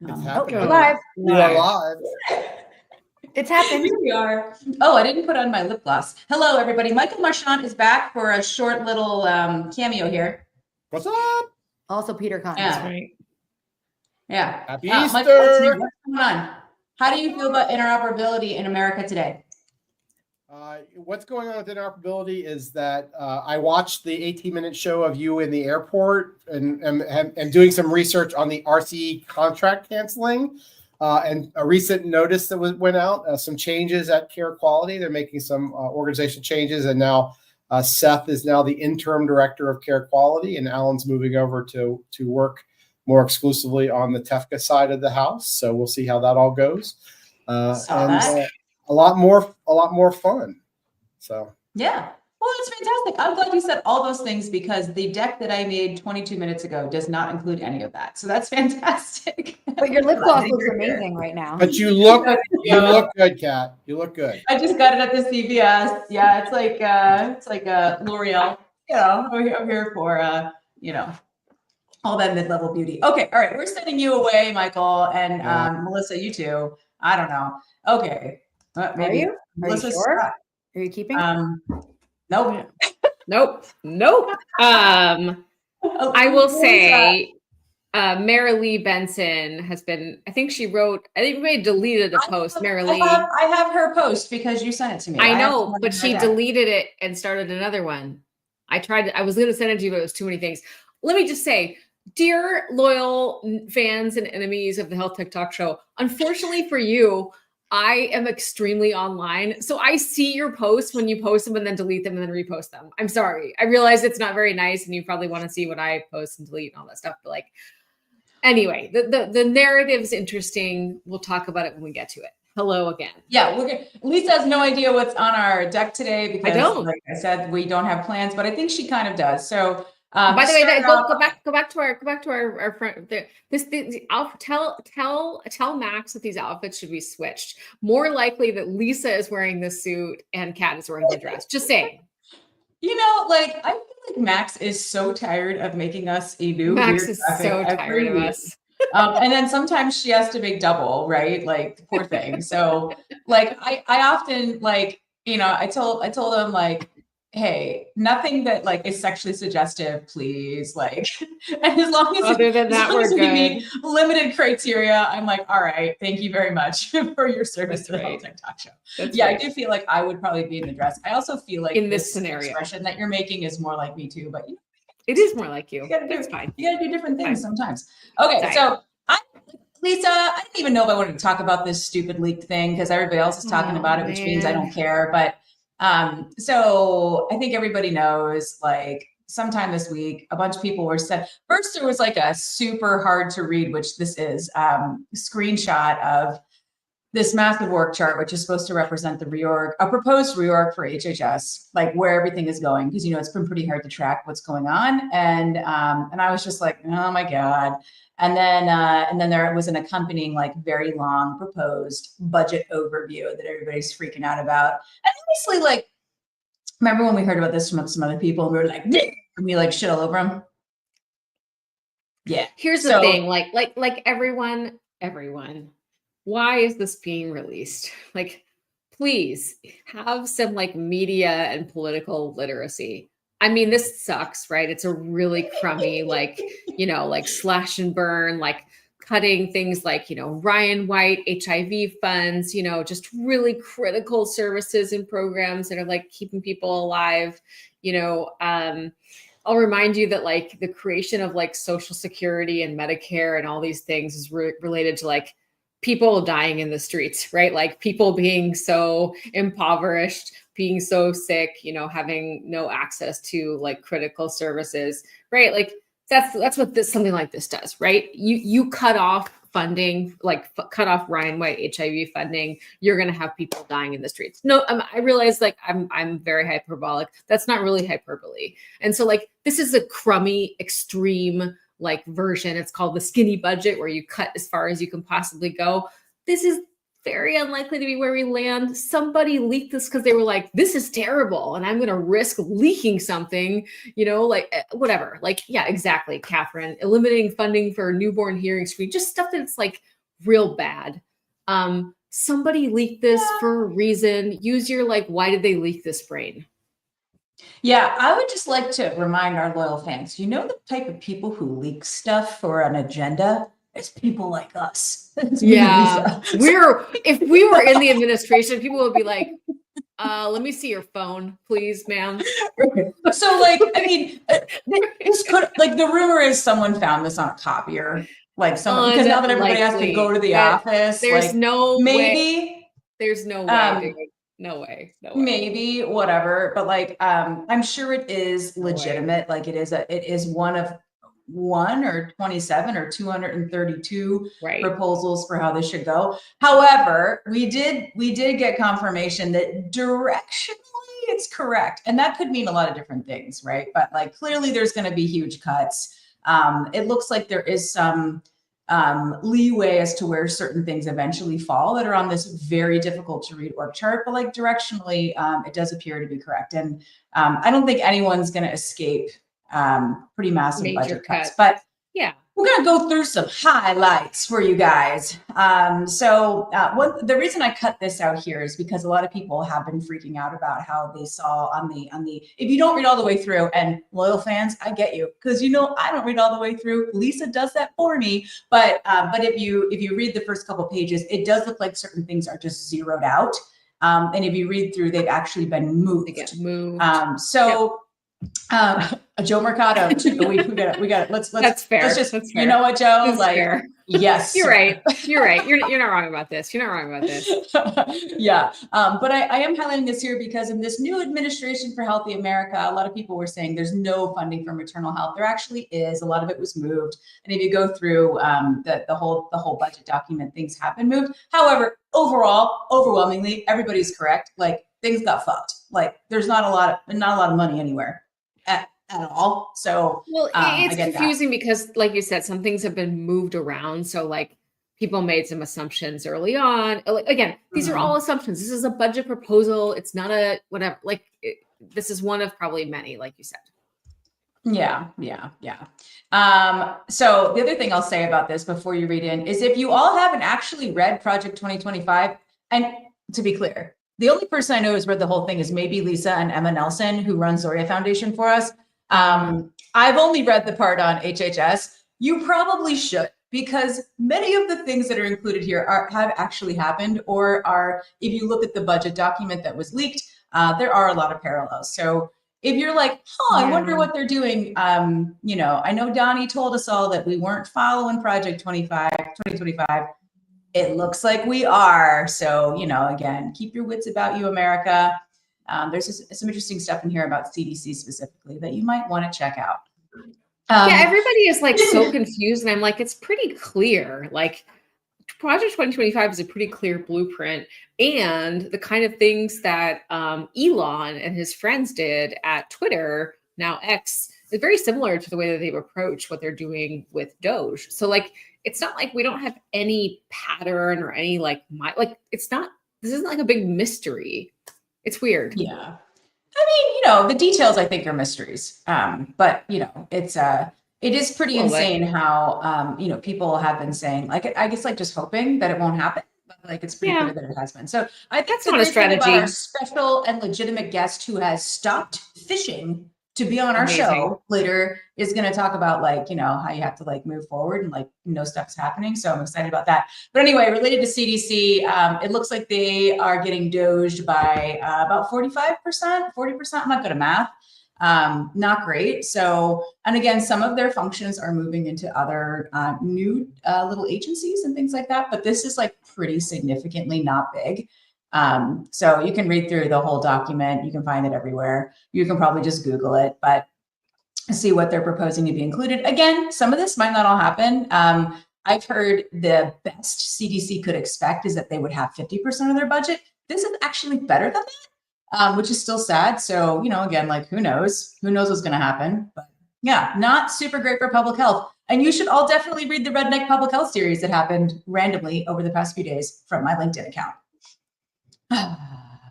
It's we're happening. live. We are live. It's happened. Here we are. Oh, I didn't put on my lip gloss. Hello, everybody. Michael Marchand is back for a short little cameo here. What's up? Also, Peter Kahn. Yeah. That's right. Yeah. Happy Michael, Easter. what's going on? How do you feel about interoperability in America today? What's going on with interoperability is that I watched the 18-minute show of you in the airport and doing some research on the RCE contract canceling and a recent notice that went out, some changes at Care Quality. They're making some organization changes, and now Seth is now the interim director of Care Quality, and Alan's moving over to work more exclusively on the TEFCA side of the house. So we'll see how that all goes. A lot more fun. So yeah. Well, it's fantastic. I'm glad you said all those things because the deck that I made 22 minutes ago does not include any of that. So that's fantastic. But your lip gloss looks amazing right now. But you look good, Kat. You look good. I just got it at the CVS. Yeah, it's like L'Oreal. You know, I'm here for all that mid-level beauty. Okay, all right. We're sending you away, Michael, and Melissa, you too. I don't know. Okay. Maybe. Are you? Melissa, Are you sure? Are you keeping? Nope. Nope. I will say, Marilee Benson has been, I think she may have deleted a post, Marilee. I have her post because you sent it to me. I know, but she deleted it and started another one. I was going to send it to you, but it was too many things. Let me just say, dear loyal fans and enemies of the Health Tech Talk Show, unfortunately for you, I am extremely online. So I see your posts when you post them and then delete them and then repost them. I'm sorry. I realize it's not very nice and you probably want to see what I post and delete and all that stuff. But anyway, the narrative's interesting. We'll talk about it when we get to it. Hello again. Yeah, Lisa has no idea what's on our deck today because I don't. Like I said, we don't have plans, but I think she kind of does. So by the way, go back to our front. Tell Max that these outfits should be switched. More likely that Lisa is wearing the suit and Kat is wearing the dress. Just saying. I feel like Max is so tired of making us a new. Max is so tired of us. And then sometimes she has to make double, right? Like poor thing. So I often I told him hey, nothing that is sexually suggestive, please. And as long as other than that, we're good. Meet limited criteria, I'm like, all right, thank you very much for your service to the Health Tech Talk Show. I do feel like I would probably be in the dress. I also feel like in this scenario expression that you're making is more like me too, but it is more like you. It's fine. You gotta do different things sometimes. Okay, so Lisa, I didn't even know if I wanted to talk about this stupid leaked thing because everybody else is talking about it, which means I don't care. But so I think everybody knows, sometime this week, a bunch of people were said, first there was a super hard to read, which this is, screenshot of this massive org chart, which is supposed to represent the a proposed reorg for HHS, where everything is going, because, it's been pretty hard to track what's going on. And I was just like, oh my God. And then there was an accompanying, very long proposed budget overview that everybody's freaking out about. And honestly, remember when we heard about this from some other people and we were like, and we shit all over them? Yeah. Here's the thing, everyone, why is this being released? Please have some media and political literacy. I mean, this sucks, right? It's a really crummy, slash and burn, cutting things Ryan White, HIV funds, just really critical services and programs that are keeping people alive. I'll remind you that the creation of Social Security and Medicare and all these things is related to people dying in the streets, right? People being so impoverished, being so sick, having no access to critical services, right? That's what something like this does, right? You cut off funding, cut off Ryan White HIV funding, you're going to have people dying in the streets. No, I realize I'm very hyperbolic. That's not really hyperbole. And so this is a crummy, extreme version. It's called the skinny budget, where you cut as far as you can possibly go. This is very unlikely to be where we land. Somebody leaked this because they were like, this is terrible, and I'm going to risk leaking something, like whatever. Like, yeah, exactly, Catherine. Eliminating funding for newborn hearing screen, just stuff that's like real bad. Somebody leaked this for a reason. Use your why did they leak this brain? Yeah, I would just like to remind our loyal fans, the type of people who leak stuff for an agenda? It's people like us. Yeah, if we were in the administration, people would be like, let me see your phone, please, ma'am. So this could, the rumor is someone found this on a copier, because now that everybody has to go to the office, there's no maybe way. There's no way, dude. No way. Maybe whatever, but I'm sure it is legitimate. It is one of 1 or 27 or 232 proposals for how this should go. However, we did get confirmation that directionally it's correct, and that could mean a lot of different things, right? But clearly there's going to be huge cuts. It looks like there is some leeway as to where certain things eventually fall that are on this very difficult to read org chart, but directionally it does appear to be correct. And I don't think anyone's going to escape pretty massive major budget cuts, but yeah, we're going to go through some highlights for you guys. The reason I cut this out here is because a lot of people have been freaking out about how they saw on the, if you don't read all the way through, and loyal fans, I get you, because I don't read all the way through. Lisa does that for me. But if you read the first couple pages, it does look like certain things are just zeroed out. And if you read through, they've actually been moved. They get moved. Joe Mercado, we got it. Let's that's fair. Let's just, that's fair. You know what, Joe? That's fair. Yes, you're right. You're right. You're not wrong about this. You're not wrong about this. Yeah. But I am highlighting this here because in this new administration for Healthy America, a lot of people were saying there's no funding for maternal health. There actually is. A lot of it was moved. And if you go through the whole budget document, things have been moved. However, overall, overwhelmingly, everybody's correct. Things got fucked. There's not a lot of money anywhere at all. So it's confusing because, like you said, some things have been moved around. So people made some assumptions early on. Again, these are all assumptions. This is a budget proposal. It's not a whatever. This is one of probably many, like you said. Yeah. So the other thing I'll say about this before you read in is if you all haven't actually read Project 2025, and to be clear, the only person I know who's read the whole thing is maybe Lisa and Emma Nelson, who runs Zoria Foundation for us. I've only read the part on HHS. You probably should, because many of the things that are included here have actually happened, or are, if you look at the budget document that was leaked, there are a lot of parallels. So if you're I wonder what they're doing. I know Donnie told us all that we weren't following Project 2025. It looks like we are. So, again, keep your wits about you, America. There's some interesting stuff in here about CDC specifically that you might want to check out. Everybody is so confused, and I'm it's pretty clear. Project 2025 is a pretty clear blueprint, and the kind of things that Elon and his friends did at Twitter, now X, is very similar to the way that they've approached what they're doing with Doge. So it's not we don't have any pattern or any it's not, this isn't a big mystery. It's weird. Yeah. The details I think are mysteries. But it is pretty insane how, people have been saying, I guess just hoping that it won't happen. But it's pretty clear that it has been. So I think that's not a strategy. About our special and legitimate guest who has stopped fishing to be on our show later is going to talk about how you have to make move forward and stuff's happening. So I'm excited about that. But anyway, related to CDC, it looks like they are getting doged by about 45%, 40%. I'm not good at math. Not great. So, and again, some of their functions are moving into other new little agencies and things like that. But this is pretty significantly not big. So you can read through the whole document. You can find it everywhere. You can probably just Google it, but see what they're proposing to be included. Again, some of this might not all happen. I've heard the best CDC could expect is that they would have 50% of their budget. This is actually better than that, which is still sad. So, again, who knows? Who knows what's going to happen? But yeah, not super great for public health. And you should all definitely read the Redneck Public Health series that happened randomly over the past few days from my LinkedIn account.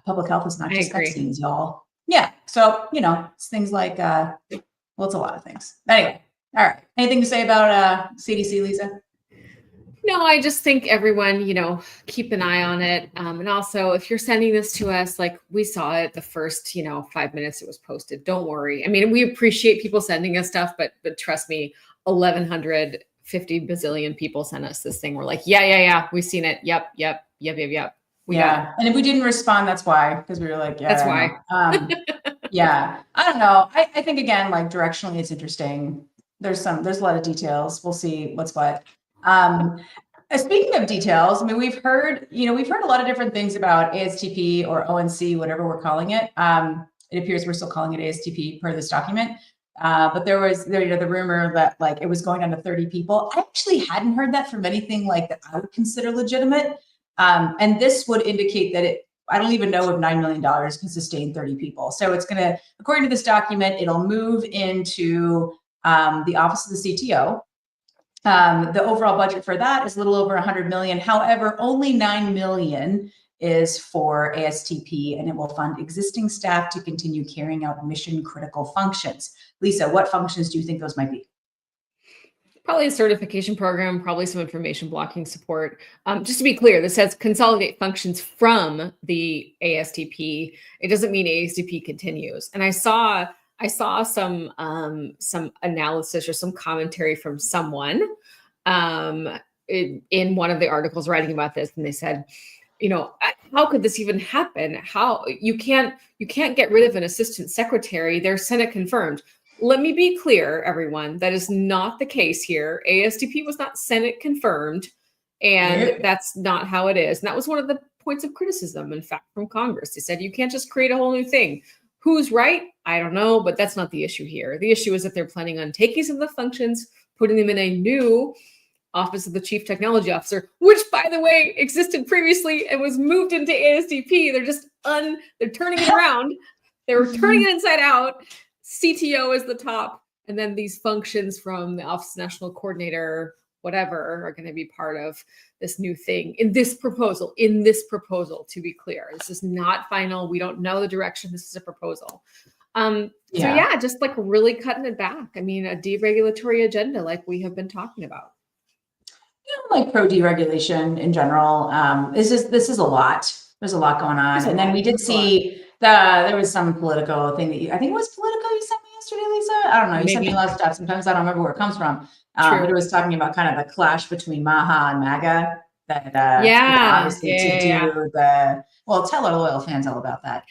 Public health is not I just agree. vaccines, y'all. Yeah. So, it's things like, well, it's a lot of things. Anyway, all right. Anything to say about CDC, Lisa? No, I just think everyone, keep an eye on it. And also, if you're sending this to us, like we saw it the first, 5 minutes it was posted. Don't worry. I mean, we appreciate people sending us stuff, but trust me, 1,150 bazillion people sent us this thing. We're like, yeah, we've seen it. Yep. We got it. And if we didn't respond, that's why, because we were like, yeah, that's why. Yeah, I don't know. I think again, like directionally, it's interesting. There's a lot of details. We'll see what's what. Speaking of details, I mean, we've heard a lot of different things about ASTP or ONC, whatever we're calling it. It appears we're still calling it ASTP per this document. But there was the rumor that like it was going down to 30 people. I actually hadn't heard that from anything like that I would consider legitimate. And this would indicate that I don't even know if $9 million can sustain 30 people. So it's going to, according to this document, it'll move into the office of the CTO. The overall budget for that is a little over 100 million. However, only 9 million is for ASTP, and it will fund existing staff to continue carrying out mission critical functions. Lisa, what functions do you think those might be? Probably a certification program, probably some information blocking support. Just to be clear, this says consolidate functions from the ASTP. It doesn't mean ASTP continues. And I saw some analysis or some commentary from someone in one of the articles writing about this, and they said, how could this even happen? How you can't get rid of an assistant secretary? They're Senate confirmed. Let me be clear, everyone. That is not the case here. ASTP was not Senate confirmed, and that's not how it is. And that was one of the points of criticism, in fact, from Congress. They said you can't just create a whole new thing. Who's right? I don't know, but that's not the issue here. The issue is that they're planning on taking some of the functions, putting them in a new Office of the Chief Technology Officer, which, by the way, existed previously and was moved into ASTP. They're just they're turning it around. They were turning it inside out. CTO is the top, and then these functions from the Office of National Coordinator, whatever, are going to be part of this new thing in this proposal, to be clear. This is not final. We don't know the direction. This is a proposal. So just like really cutting it back. I mean, a deregulatory agenda like we have been talking about. Like pro deregulation in general. This is a lot. There's a lot going on. And then we did see there was some Politico thing that I think it was Politico you sent me yesterday, Lisa. I don't know. You sent me a lot of stuff. Sometimes I don't remember where it comes from. But it was talking about kind of the clash between Maha and MAGA. Obviously tell our loyal fans all about that.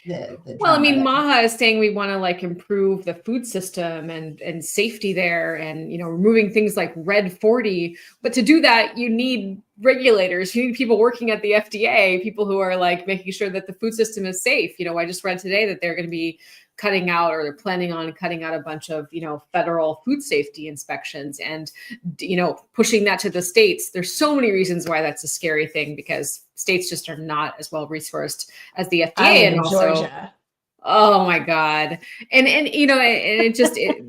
Maha is saying we want to like improve the food system and safety there, and removing things like Red 40. But to do that, you need regulators. You need people working at the FDA, people who are like making sure that the food system is safe. I just read today that they're going to be cutting out, or they're planning on cutting out a bunch of, federal food safety inspections and, pushing that to the states. There's so many reasons why that's a scary thing, because states just are not as well resourced as the FDA. And also, Georgia. Oh my God. And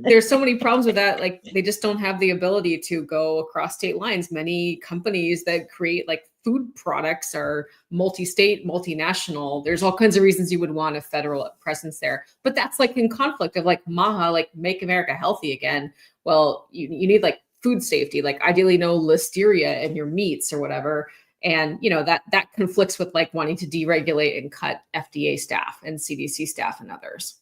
there's so many problems with that. Like they just don't have the ability to go across state lines. Many companies that create like food products are multi-state, multinational. There's all kinds of reasons you would want a federal presence there, but that's like in conflict of like Maha, like make America healthy again. Well, you need like food safety, like ideally no listeria in your meats or whatever. And, that conflicts with like wanting to deregulate and cut FDA staff and CDC staff and others.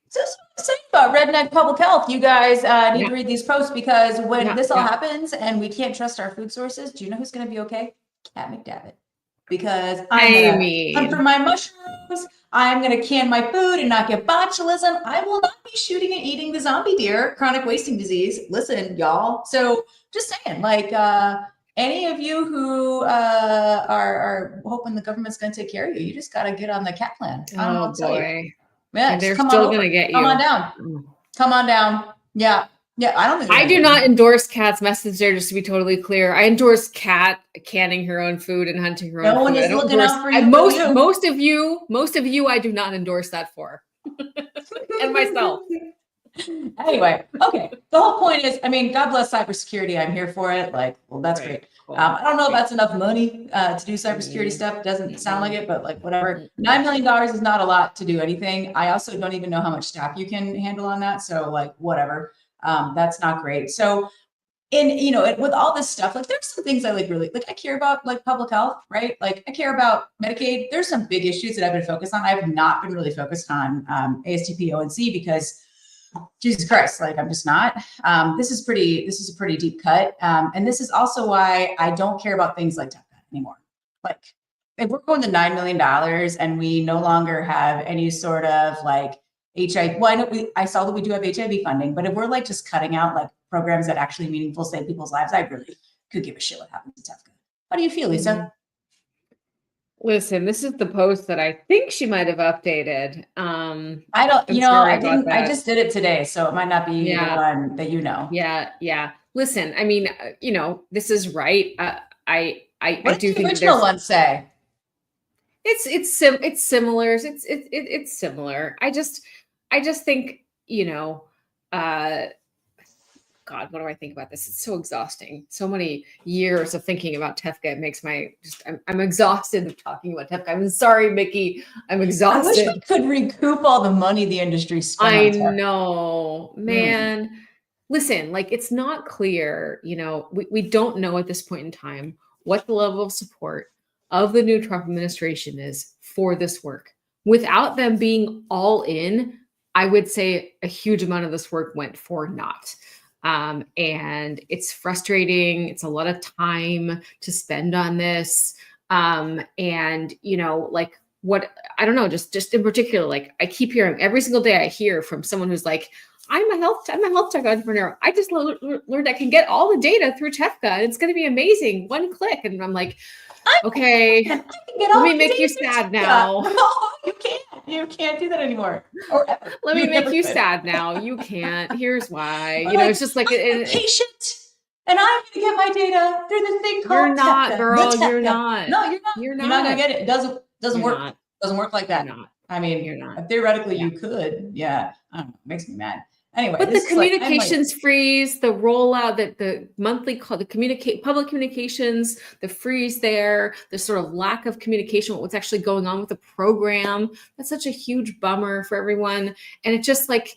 So saying about Redneck Public Health, you guys need to read these posts, because when this all happens and we can't trust our food sources, do you know who's going to be okay? Cat McDavitt. Because I'm going to hunt for my mushrooms. I'm going to can my food and not get botulism. I will not be shooting and eating the zombie deer, chronic wasting disease. Listen, y'all. So just saying, like, any of you who are hoping the government's going to take care of you, you just got to get on the cat plan. I don't know what to tell you. Yeah, they're still going to get you. Come on down. Come on down. Yeah. Yeah, I don't think I do not endorse Kat's message there, just to be totally clear. I endorse Kat canning her own food and hunting her own food. No one is looking out for you. Most of you, I do not endorse that for. And myself. Anyway, okay. The whole point is, I mean, God bless cybersecurity. I'm here for it. Like, well, that's great. Cool. I don't know if that's enough money to do cybersecurity stuff. Doesn't sound like it, but like whatever. $9 million is not a lot to do anything. I also don't even know how much staff you can handle on that. So like whatever. That's not great. So with all this stuff, like there's some things I like really like. I care about like public health, right? Like I care about Medicaid. There's some big issues that I've been focused on. I have not been really focused on ASTP ONC because Jesus Christ, like I'm just not. This is a pretty deep cut. And this is also why I don't care about things like TEPCA anymore. Like if we're going to $9 million and we no longer have any sort of like HIV, well, I saw that we do have HIV funding, but if we're like just cutting out like programs that actually meaningful save people's lives, I really could give a shit what happens to TEPCA. How do you feel, Lisa? Listen, this is the post that I think she might have updated. I don't, I just did it today, so it might not be the one that you know. Yeah. Listen, I mean, this is right. I what do did the think original one say? It's similar. It's similar. I just think, God, what do I think about this? It's so exhausting. So many years of thinking about TEFCA. It makes I'm exhausted of talking about TEFCA. I'm sorry, Mickey. I'm exhausted. I wish we could recoup all the money the industry spent. I know, man. Listen, like it's not clear, we don't know at this point in time what the level of support of the new Trump administration is for this work. Without them being all in, I would say a huge amount of this work went for naught. And it's frustrating. It's a lot of time to spend on this. And like what, I don't know, just in particular, like I keep hearing every single day I hear from someone who's like, I'm a health tech entrepreneur. I just learned I can get all the data through TEFCA and it's going to be amazing. One click. And I'm like, okay, let me make you sad now. No, you can't. You can't do that anymore. Or ever. Let me make you sad now. You can't. Here's why. It's just like I'm patient, and I'm going to get my data through this thing called You're not, TEFCA. girl. You're not. No, you're not. You're not going to get it. It doesn't work. Not. Doesn't work like that. You're not. I mean, You're not. Theoretically, you could. Yeah. I don't know. It makes me mad. Anyway, but the communications freeze, the rollout, that the monthly call, the public communications, the freeze there, the sort of lack of communication, what's actually going on with the program. That's such a huge bummer for everyone. And it just like,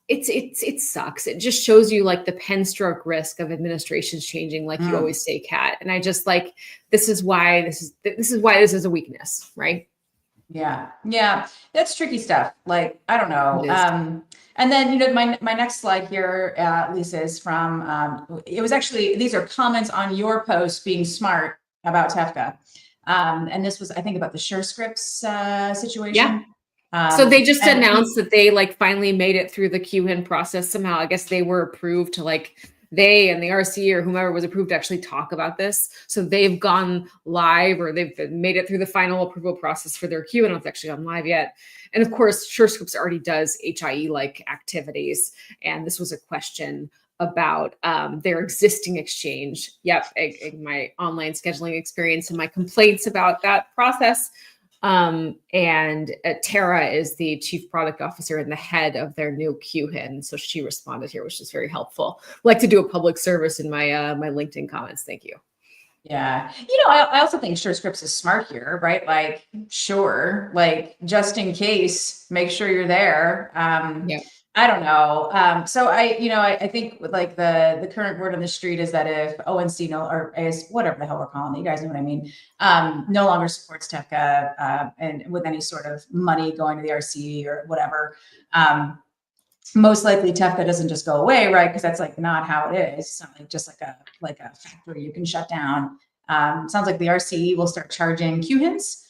it sucks. It just shows you like the pen stroke risk of administrations changing, like you always say, Kat. And I just like, this is why this is a weakness, right? Yeah. That's tricky stuff. Like, I don't know. And then, my next slide here, Lisa, is from, it was actually, these are comments on your post being smart about TEFCA. And this was, I think, about the SureScripts situation. Yeah. So they just announced that they like finally made it through the QHIN process somehow. I guess they were approved to they and the RC or whomever was approved to actually talk about this. So they've gone live or they've made it through the final approval process for their queue. I don't know if it's actually gone live yet. And of course, SureScripts already does HIE-like activities. And this was a question about their existing exchange. Yep, my online scheduling experience and my complaints about that process. And Tara is the chief product officer and the head of their new QHIN. So she responded here, which is very helpful. I'd like to do a public service in my my LinkedIn comments. Thank you. Yeah. I also think SureScripts is smart here, right? Like, sure, like just in case, make sure you're there. Yeah. I don't know. So I think with like the current word on the street is that if ONC or AS, whatever the hell we're calling it, you guys know what I mean, no longer supports TEFCA and with any sort of money going to the RC or whatever, most likely TEFCA doesn't just go away, right? Because that's like not how it is. It's not like just like a factory you can shut down. Sounds like the RC will start charging QHINs.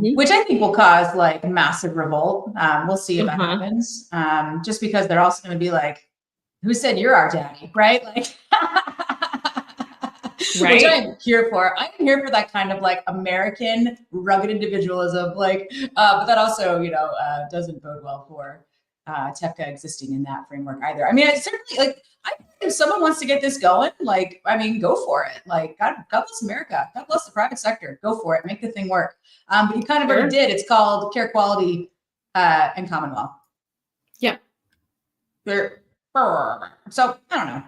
Which I think will cause like massive revolt. We'll see if that happens. Just because they're also going to be like, who said you're our daddy, right? Like, right. Which I'm here for. I'm here for that kind of like American rugged individualism. Like, but that also, doesn't bode well for TEFCA existing in that framework either. I mean, I certainly like. I think if someone wants to get this going, like, I mean, go for it. Like, God bless America. God bless the private sector. Go for it. Make the thing work. But you kind of already did. It's called Care, Quality, and Commonwealth. Yeah. So I don't know.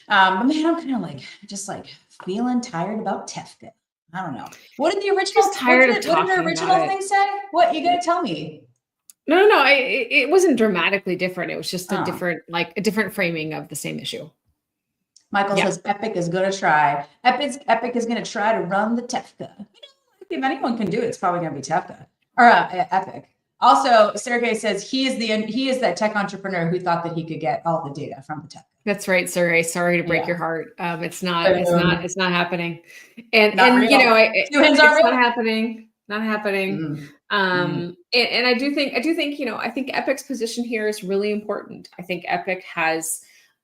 But man, I'm kind of like just like feeling tired about Tefka. I don't know. What did the original? Just tired of what did talking the original about it. thing say? What you gotta tell me? No. It wasn't dramatically different. It was just a Oh. different framing of the same issue. Michael says Epic is gonna try. Epic is gonna try to run the Tefka. If anyone can do it, it's probably gonna be Tefka or Epic. Also, Sergey says he is that tech entrepreneur who thought that he could get all the data from the tech. That's right, Sergey. Sorry to break your heart. It's not happening. And not and real. you know, It's not happening. Not happening. Mm. And I do think, you know, I think Epic's position here is really important. I think Epic has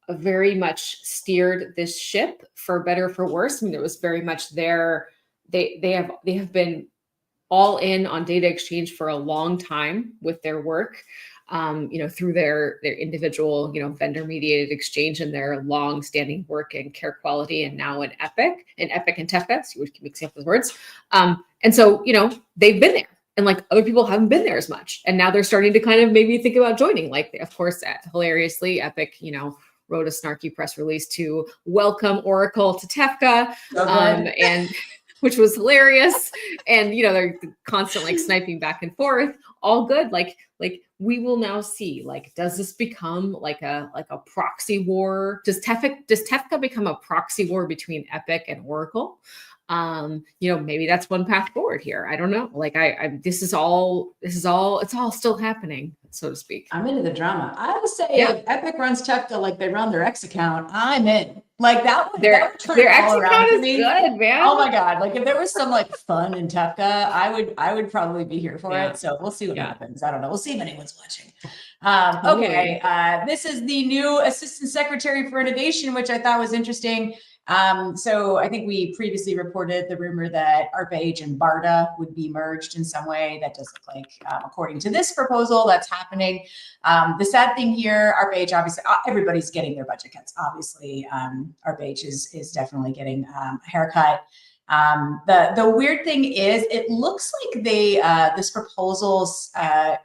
very much steered this ship for better or for worse. I mean, it was very much they have been all in on data exchange for a long time with their work, you know, through their individual, you know, vendor mediated exchange and their long standing work in care quality, and now in Epic and Tefka, so we can mix up those words. And so, you know, they've been there, and like other people haven't been there as much, and now they're starting to kind of maybe think about joining. Like, of course, hilariously, Epic, you know, wrote a snarky press release to welcome Oracle to Tefka, and which was hilarious. And, you know, they're constantly like sniping back and forth, all good. Like we will now see, like, does this become like a proxy war? Does Tefka become a proxy war between Epic and Oracle? You know, maybe that's one path forward here. I don't know. Like this is all, it's all still happening, so to speak. I'm into the drama. I would say if Epic runs Tefka like they run their X account, I'm in. Like that would their X account is good, man. Oh my God. Like if there was some like fun in Tefka, I would probably be here for it. So we'll see what happens. I don't know. We'll see if anyone's watching. Okay. This is the new Assistant Secretary for Innovation, which I thought was interesting. So I think we previously reported the rumor that ARPA-H and BARDA would be merged in some way. That doesn't look like, according to this proposal, that's happening. The sad thing here, ARPA-H, obviously, everybody's getting their budget cuts. Obviously, ARPA-H is definitely getting a haircut. The weird thing is, it looks like this proposal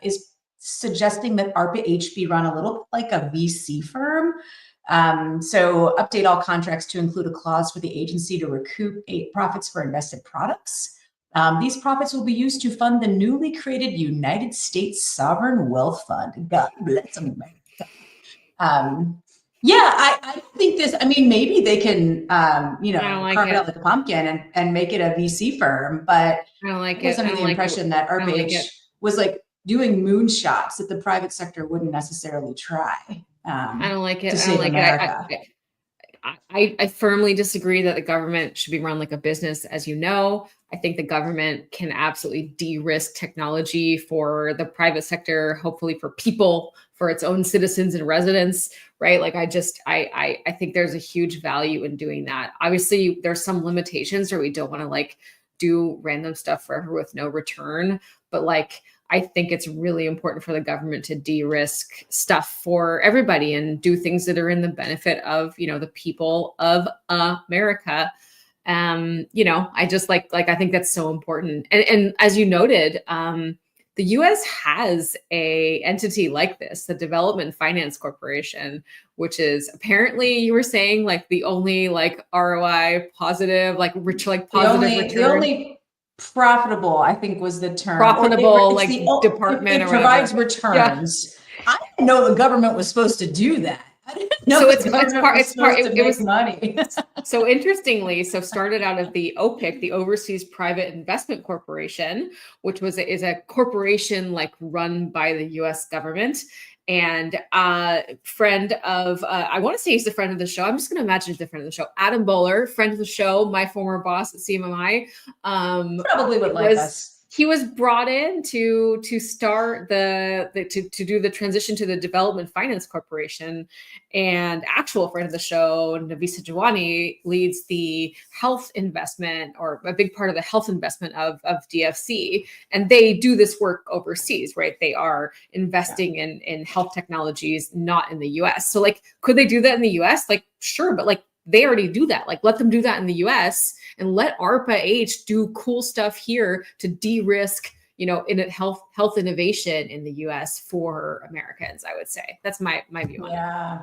is suggesting that ARPA-H be run a little like a VC firm. So update all contracts to include a clause for the agency to recoup profits for invested products. These profits will be used to fund the newly created United States Sovereign Wealth Fund. God bless America. I don't think this, I mean, maybe they can, you know, carve it out like a pumpkin and make it a VC firm, but I don't like it. I was under the impression that ARPA-H was like doing moonshots that the private sector wouldn't necessarily try. I don't like it. I don't like it. I firmly disagree that the government should be run like a business. As you know, I think the government can absolutely de-risk technology for the private sector, hopefully for people, for its own citizens and residents, right? Like I think there's a huge value in doing that. Obviously, there's some limitations where we don't want to like do random stuff forever with no return, but like I think it's really important for the government to de-risk stuff for everybody and do things that are in the benefit of, you know, the people of America. You know, I just like I think that's so important. And as you noted, the U.S. has a entity like this, the Development Finance Corporation, which is apparently, you were saying, like the only like ROI positive, like positive return. The only profitable, I think, was the term. Profitable, like department. It provides returns. Yeah. I didn't know the government was supposed to do that. I didn't know so it was money. So interestingly, started out of the OPIC, the Overseas Private Investment Corporation, which is a corporation like run by the U.S. government. And friend of, I want to say he's the friend of the show. I'm just going to imagine he's the friend of the show. Adam Bowler, friend of the show, my former boss at CMMI. Probably would like us. He was brought in to start to do the transition to the Development Finance Corporation, and actual friend of the show, Nafisa Jawani, leads the health investment, or a big part of the health investment of DFC. And they do this work overseas, right? They are investing in health technologies, not in the US. So like, could they do that in the US? Like, sure, but like, they already do that. Like, let them do that in the US and let ARPA-H do cool stuff here to de-risk, in a health innovation in the US for Americans, I would say. That's my view on it. Yeah.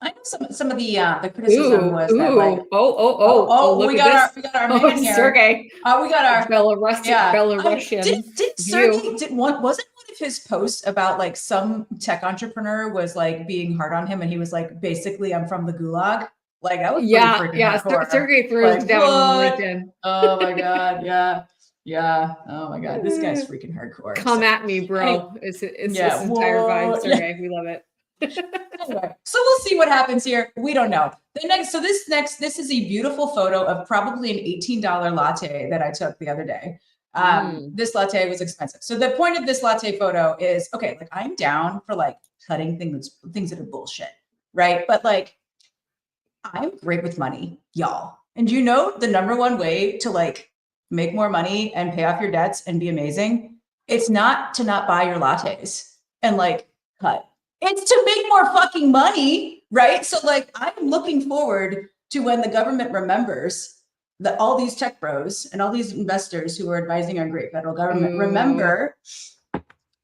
I know some of the criticism was that like look we at got this. our man here. Sergey. We got our Belarusian did view. Sergey wasn't one of his posts about like some tech entrepreneur was like being hard on him and he was like, basically I'm from the gulag. Like that was pretty freaking hardcore. Sergey throws like, down what? on LinkedIn. Oh my God. Yeah. Oh my God. This guy's freaking hardcore. Come at me, bro. Anyway, It's this entire vibe, Sergey. We love it. Anyway, so we'll see what happens here. We don't know. This is a beautiful photo of probably an $18 latte that I took the other day. This latte was expensive. So the point of this latte photo is, okay, like I'm down for like cutting things that are bullshit, right? But like, I'm great with money, y'all. And you know the number one way to like make more money and pay off your debts and be amazing? It's not to not buy your lattes and like cut. It's to make more fucking money, right? So like I'm looking forward to when the government remembers that all these tech bros and all these investors who are advising our great federal government remember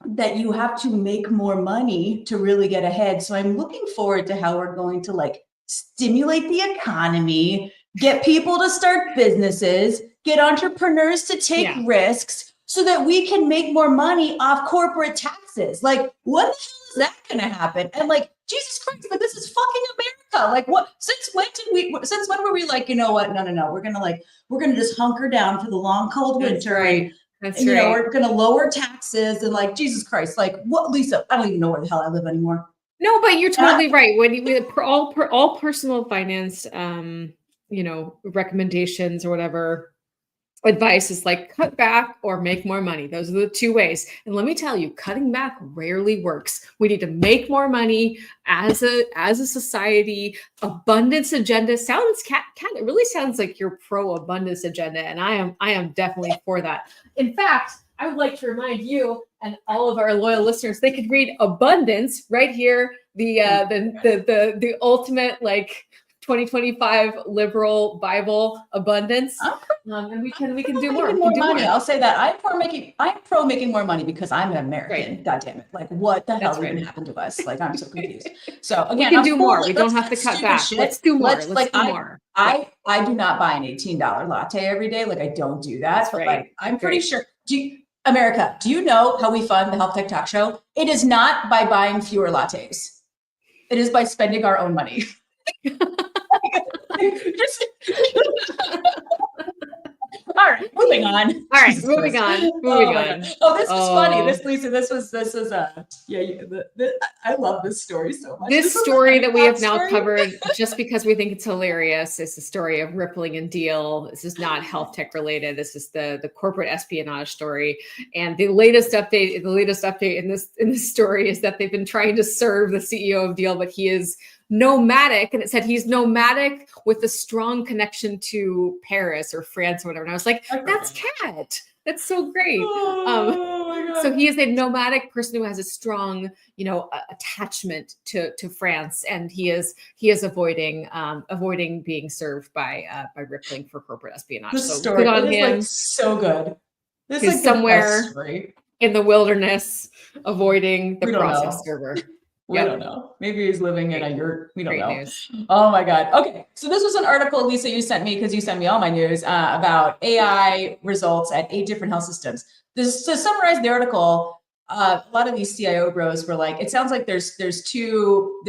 that you have to make more money to really get ahead. So I'm looking forward to how we're going to like stimulate the economy, get people to start businesses, get entrepreneurs to take risks so that we can make more money off corporate taxes. Like, what the hell is that going to happen? And like, Jesus Christ, like this is fucking America. Like what, since when were we like, you know what? No. We're going to just hunker down for the long, cold winter. That's and, right. You know, we're going to lower taxes and like, Jesus Christ, like what, Lisa, I don't even know where the hell I live anymore. No, but you're totally right. When you all personal finance, recommendations or whatever advice is like cut back or make more money. Those are the two ways. And let me tell you, cutting back rarely works. We need to make more money as a society. Abundance agenda sounds it really sounds like you're pro abundance agenda, and I am definitely for that. In fact, I would like to remind you and all of our loyal listeners, they could read Abundance right here, the ultimate like 2025 liberal Bible abundance. And we can do more. More money. I'll say that I'm pro making more money because I'm an American. Right. God damn it. Like what the hell even happened to us? Like I'm so confused. So again, we can do more. We don't have to cut back. Let's do more. Let's do more. I do not buy an $18 latte every day. Like I don't do that. But like I'm pretty sure. America, do you know how we fund the Health Tech Talk Show? It is not by buying fewer lattes. It is by spending our own money. All right, moving on. All right, moving on. Oh, this was funny. I love this story so much. This story that we have now covered, just because we think it's hilarious, is the story of Rippling and Deal. This is not health tech related. This is the corporate espionage story. And the latest update in this story is that they've been trying to serve the CEO of Deal, but he is nomadic, and it said he's nomadic with a strong connection to Paris or France or whatever. And I was like, that's Kat. That's so great. So he is a nomadic person who has a strong, attachment to France, and he is avoiding being served by Rippling for corporate espionage. This so story good on him. Like so good. This He's is somewhere in the wilderness avoiding the process server. We don't know. Maybe he's living in a yurt. We don't know. News. Oh my God. Okay. So this was an article, Lisa, you sent me because you sent me all my news about AI results at 8 different health systems. To summarize the article, a lot of these CIO bros were like, it sounds like there's two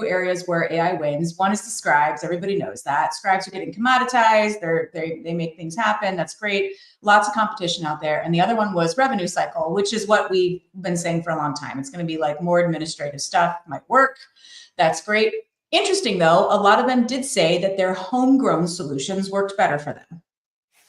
areas where AI wins. One is the scribes. Everybody knows that. Scribes are getting commoditized. They make things happen. That's great. Lots of competition out there. And the other one was revenue cycle, which is what we've been saying for a long time. It's going to be like more administrative stuff might work. That's great. Interesting though, a lot of them did say that their homegrown solutions worked better for them.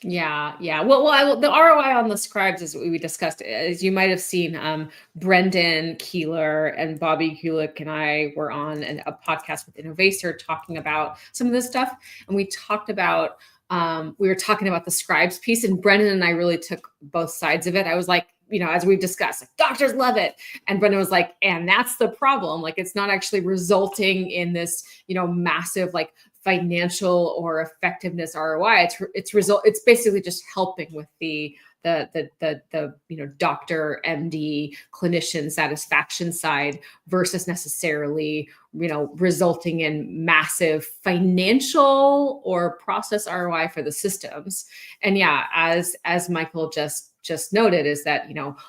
Yeah. Well, the ROI on the scribes is what we discussed. As you might have seen, Brendan Keeler and Bobby Kulik and I were on a podcast with Innovator talking about some of this stuff, and we were talking about the scribes piece, and Brendan and I really took both sides of it. I was like, as we've discussed, like, doctors love it. And Brendan was like, and that's the problem. Like, it's not actually resulting in this, massive, like, financial or effectiveness ROI. It's basically just helping with the doctor, MD, clinician satisfaction side versus necessarily, resulting in massive financial or process ROI for the systems. And yeah, as Michael just noted, is that,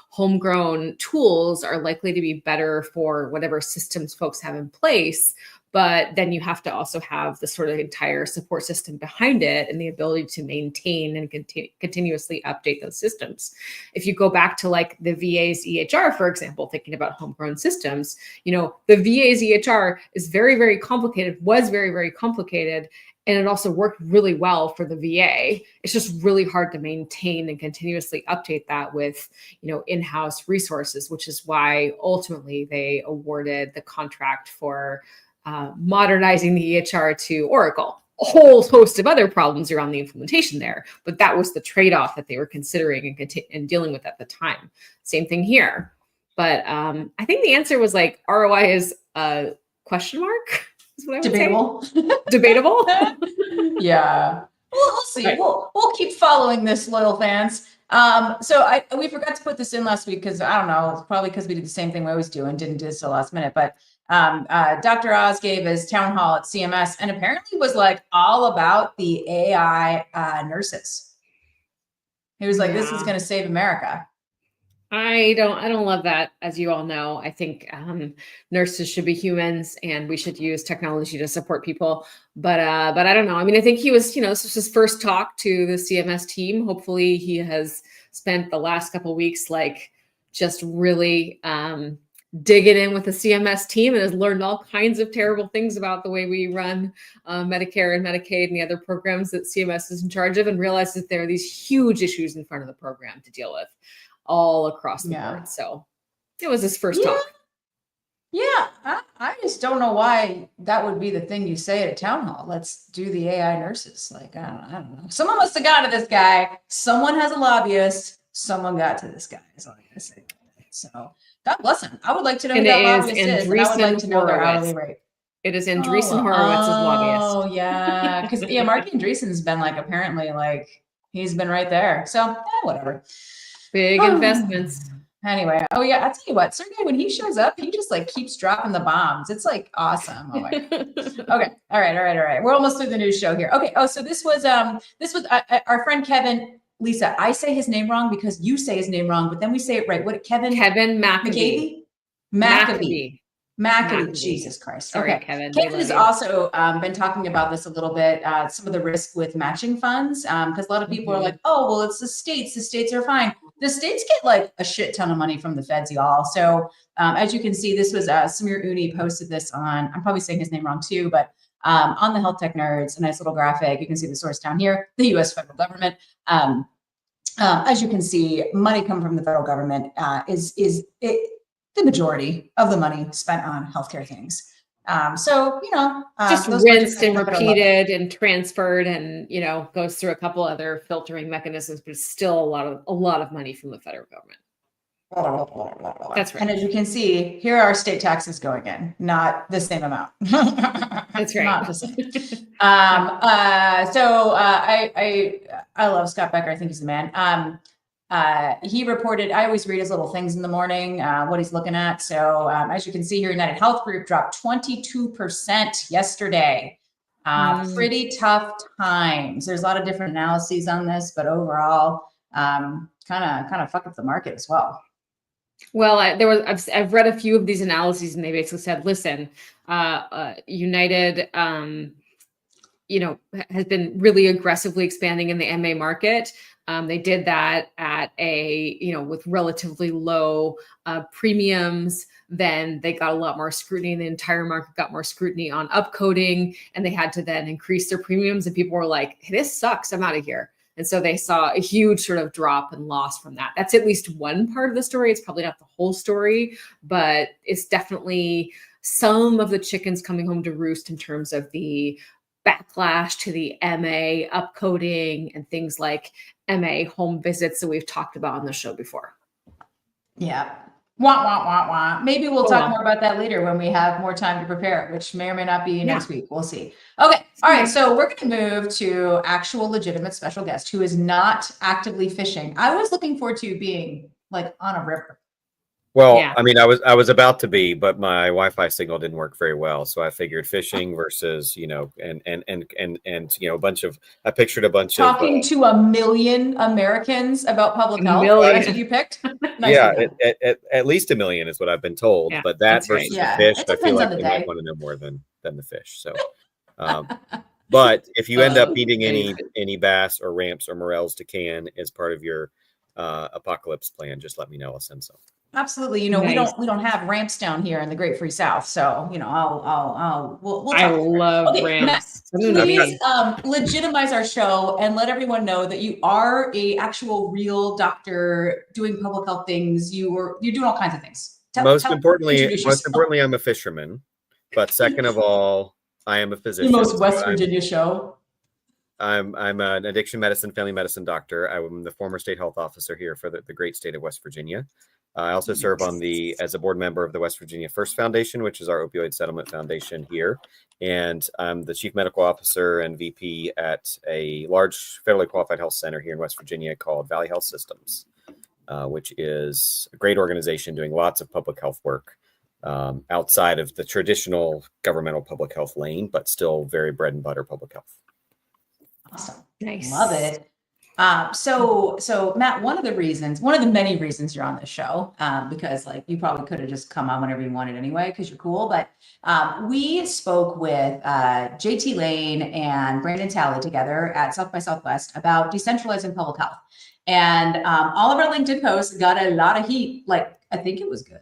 homegrown tools are likely to be better for whatever systems folks have in place. But then you have to also have the sort of entire support system behind it and the ability to maintain and continuously update those systems. If you go back to like the VA's EHR, for example, thinking about homegrown systems, the VA's EHR is very, very complicated, was very, very complicated. And it also worked really well for the VA. It's just really hard to maintain and continuously update that with, in-house resources, which is why ultimately they awarded the contract for modernizing the EHR to Oracle. A whole host of other problems around the implementation there, but that was the trade-off that they were considering and dealing with at the time. Same thing here. But I think the answer was like ROI is a question mark. Is what I would Debatable. say. Debatable. Yeah. We'll see. Right. We'll keep following this, loyal fans. So we forgot to put this in last week because I don't know, it's probably because we did the same thing we always do and didn't do this till last minute. But Dr. Oz gave his town hall at CMS and apparently was like all about the AI nurses. He was like, this is going to save America. I don't love that, as you all know. I think nurses should be humans and we should use technology to support people. But I don't know. I mean, I think he was, this was his first talk to the CMS team. Hopefully he has spent the last couple of weeks like just really digging in with the CMS team and has learned all kinds of terrible things about the way we run Medicare and Medicaid and the other programs that CMS is in charge of, and realizes that there are these huge issues in front of the program to deal with all across the board. So it was his first talk. Yeah, I just don't know why that would be the thing you say at a town hall. Let's do the AI nurses. Like, I don't know. Someone must have got to this guy. Someone has a lobbyist. Someone got to this guy. Is all I gotta say. So God bless him. I would like to know who that lobbyist is, and I would like to know their hourly rate. It is Andreessen Horowitz's lobbyist. Oh yeah, because Marky Andreessen's been like apparently like he's been right there. So whatever. Big investments. Anyway, I'll tell you what, Sergey, when he shows up, he just like keeps dropping the bombs. It's like awesome. Oh my God. Okay. All right. We're almost through the news show here. Okay. Oh, so this was our friend Kevin. Lisa, I say his name wrong because you say his name wrong, but then we say it right. What, Kevin McAbee. Maccabee. Jesus Christ. Sorry, okay. Kevin. Kevin has also been talking about this a little bit, some of the risk with matching funds, because a lot of people are like, oh, well, it's the states. The states are fine. The states get like a shit ton of money from the feds, y'all. So as you can see, this was Samir Uni posted this on, I'm probably saying his name wrong too, but on the Health Tech Nerds, a nice little graphic. You can see the source down here, the U.S. federal government. As you can see, money coming from the federal government is the majority of the money spent on healthcare things. So, just rinsed and repeated and transferred and, goes through a couple other filtering mechanisms, but it's still a lot of money from the federal government. That's right. And as you can see, here are state taxes going in, not the same amount. That's right. Not the same. I love Scott Becker. I think he's the man. He reported, I always read his little things in the morning, what he's looking at. So as you can see here, United Health Group dropped 22% yesterday. Pretty tough times. There's a lot of different analyses on this, but overall, kind of fuck up the market as well. Well, I've read a few of these analyses, and they basically said, listen, United, has been really aggressively expanding in the MA market. They did that at with relatively low premiums. Then they got a lot more scrutiny, and the entire market got more scrutiny on upcoding, and they had to then increase their premiums, and people were like, hey, this sucks, I'm out of here. And so they saw a huge sort of drop and loss from that. That's at least one part of the story. It's probably not the whole story, but it's definitely some of the chickens coming home to roost in terms of the backlash to the MA upcoding and things like MA home visits that we've talked about on the show before. Yeah. Wah, wah, wah, wah. Maybe we'll Oh, talk well. more about that later when we have more time to prepare, which may or may not be Yeah. next week. We'll see. Okay. All right. So we're going to move to actual legitimate special guest who is not actively fishing. I was looking forward to being like on a river. Well, Yeah. I mean, I was about to be, but my Wi-Fi signal didn't work very well, so I figured fishing versus, you know, and you know, I pictured a bunch of Talking to a million Americans about public health. million. That's what you picked. yeah, at least 1 million is what I've been told. Yeah, But that that's right. versus Yeah, the fish, it I feel depends like on the they day. might want to know more than the fish. So, but if you end up needing any bass or ramps or morels to can as part of your apocalypse plan, just let me know. I'll send some. Absolutely. You know, Nice. we don't have ramps down here in the Great Free South. So, you know, we'll I talk. love Okay, Matt, ramps. please legitimize our show and let everyone know that you are a actual real doctor doing public health things. You're doing all kinds of things. Most importantly, introduce yourself. I'm a fisherman. But second of all, I am a The physician. most West Virginia show. I'm an addiction medicine, family medicine doctor. I'm the former state health officer here for the great state of West Virginia. I also serve as a board member of the West Virginia First Foundation, which is our opioid settlement foundation here. And I'm the chief medical officer and VP at a large federally qualified health center here in West Virginia called Valley Health Systems, which is a great organization doing lots of public health work outside of the traditional governmental public health lane, but still very bread and butter public health. Awesome. Nice. Love it. So Matt, one of the many reasons you're on this show, because like you probably could have just come on whenever you wanted anyway, because you're cool. But we spoke with JT Lane and Brandon Talley together at South by Southwest about decentralizing public health. And all of our LinkedIn posts got a lot of heat. Like, I think it was good.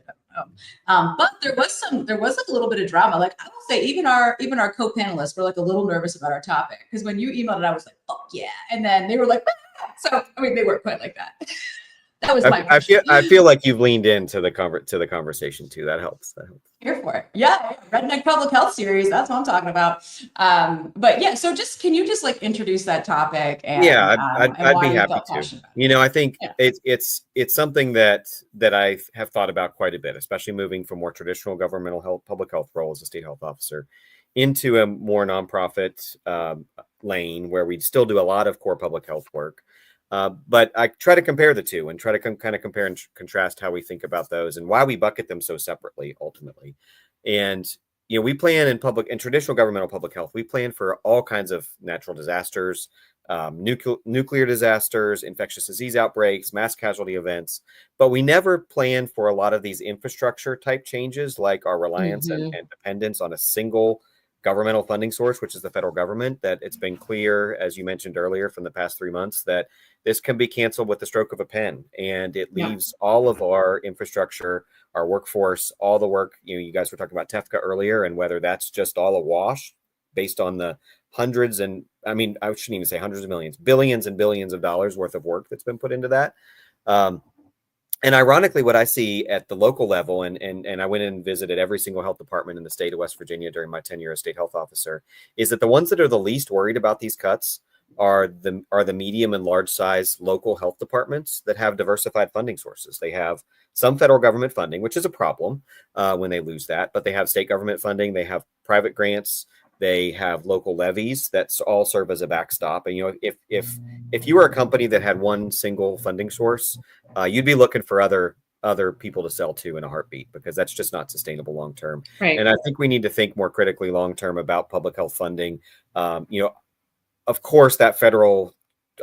But there was like a little bit of drama. Like I will say, even our co-panelists were like a little nervous about our topic because when you emailed it, I was like, oh yeah, and then they were like, ah. So I mean, they weren't quite like that. That was my. I feel like you've leaned into the conversation too. That helps. Here for it. Yeah, Redneck Public Health Series. That's what I'm talking about. But yeah, so can you just like introduce that topic? And, yeah, and I'd be happy to. You know, I think it's something that I have thought about quite a bit, especially moving from more traditional governmental public health role as a state health officer into a more nonprofit lane where we still do a lot of core public health work. But I try to compare the two and try to kind of compare and contrast how we think about those and why we bucket them so separately ultimately. And, you know, we plan in traditional governmental public health, we plan for all kinds of natural disasters, nuclear disasters, infectious disease outbreaks, mass casualty events, but we never plan for a lot of these infrastructure type changes like our reliance and dependence on a single governmental funding source, which is the federal government. That it's been clear, as you mentioned earlier, from the past 3 months, that this can be canceled with the stroke of a pen, and it leaves all of our infrastructure, our workforce, all the work. You know, you guys were talking about TEFCA earlier, and whether that's just all a wash based on the hundreds and I shouldn't even say hundreds of millions, billions and billions of dollars worth of work that's been put into that. And ironically, what I see at the local level, and I went and visited every single health department in the state of West Virginia during my tenure as state health officer, is that the ones that are the least worried about these cuts are the medium and large size local health departments that have diversified funding sources. They have some federal government funding, which is a problem when they lose that, but they have state government funding, they have private grants, they have local levies that all serve as a backstop. And, you know, if you were a company that had one single funding source, you'd be looking for other people to sell to in a heartbeat, because that's just not sustainable long term. Right. And I think we need to think more critically long term about public health funding. You know, of course, that federal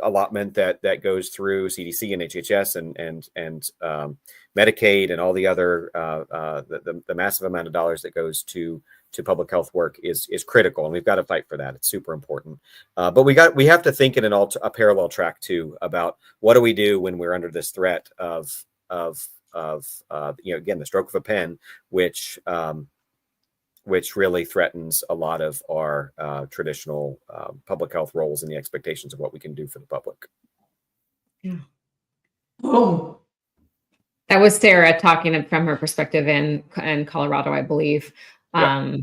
allotment that goes through CDC and HHS and Medicaid and all the other the massive amount of dollars that goes to public health work is critical, and we've got to fight for that. It's super important. But we have to think in a parallel track too about what do we do when we're under this threat of you know, again, the stroke of a pen, which really threatens a lot of our traditional public health roles and the expectations of what we can do for the public. Yeah. Boom. That was Sarah talking from her perspective in Colorado, I believe. Yeah.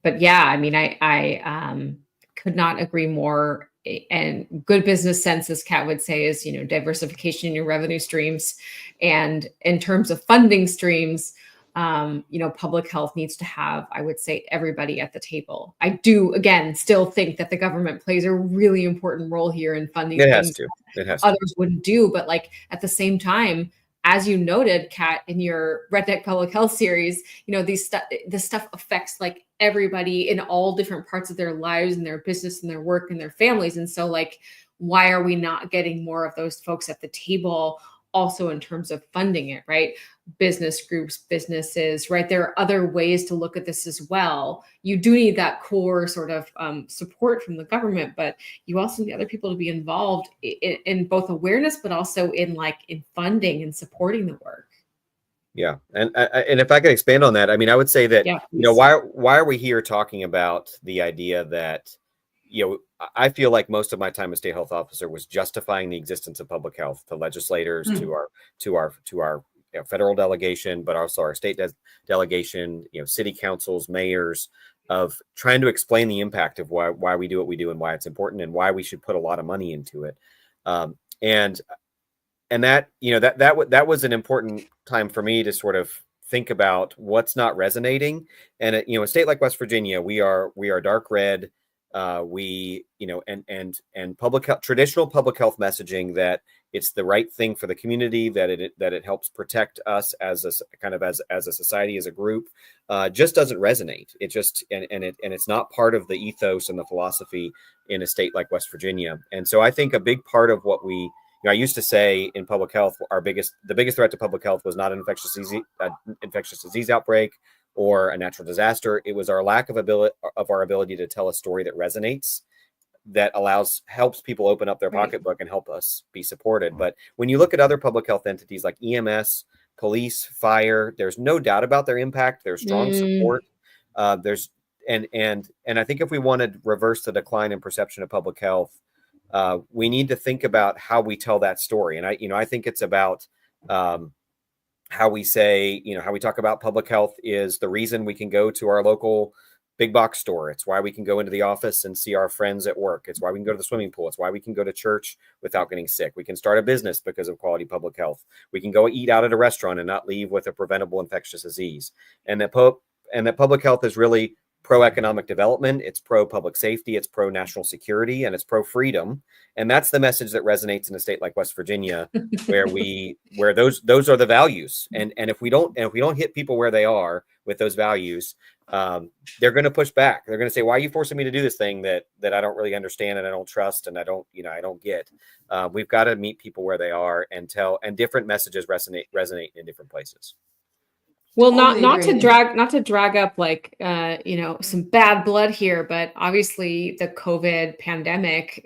But yeah, I mean, I could not agree more and good business sense, as Kat would say, is, diversification in your revenue streams. And in terms of funding streams, public health needs to have, I would say, everybody at the table. I do, again, still think that the government plays a really important role here in funding It has things to. It has others wouldn't do. But like at the same time, as you noted, Kat, in your Redneck Public Health series, this stuff affects like everybody in all different parts of their lives and their business and their work and their families. And so like, why are we not getting more of those folks at the table also in terms of funding it, right? Business groups, businesses, right? There are other ways to look at this as well. You do need that core sort of support from the government, but you also need other people to be involved in both awareness, but also in funding and supporting the work. Yeah. And if I could expand on that, I mean, I would say that, why are we here talking about the idea that, I feel like most of my time as state health officer was justifying the existence of public health to legislators, to our federal delegation, but also our state delegation, city councils, mayors, of trying to explain the impact of why we do what we do and why it's important and why we should put a lot of money into it. And that, that was an important time for me to sort of think about what's not resonating. And a state like West Virginia, we are dark red. And public health, traditional public health messaging that it's the right thing for the community, that it helps protect us as a society, as a group, just doesn't resonate. It just and it's not part of the ethos and the philosophy in a state like West Virginia. And so I think a big part of what we, I used to say in public health, the biggest threat to public health was not an infectious disease outbreak or a natural disaster. It was our lack of our ability to tell a story that resonates, that helps people open up their pocketbook and help us be supported. But when you look at other public health entities like EMS, police, fire, there's no doubt about their impact. There's strong support. And I think if we want to reverse the decline in perception of public health, we need to think about how we tell that story. And I think it's about how we say, how we talk about public health is the reason we can go to our local big box store. It's why we can go into the office and see our friends at work. It's why we can go to the swimming pool. It's why we can go to church without getting sick. We can start a business because of quality public health. We can go eat out at a restaurant and not leave with a preventable infectious disease. And that public health is really pro-economic development, it's pro-public safety, it's pro-national security, and it's pro-freedom. And that's the message that resonates in a state like West Virginia, where those are the values. And if we don't hit people where they are with those values, they're going to push back. They're going to say, why are you forcing me to do this thing that I don't really understand and I don't trust and I don't get. We've got to meet people where they are and different messages resonate in different places. Well, not to drag up some bad blood here, but obviously the COVID pandemic,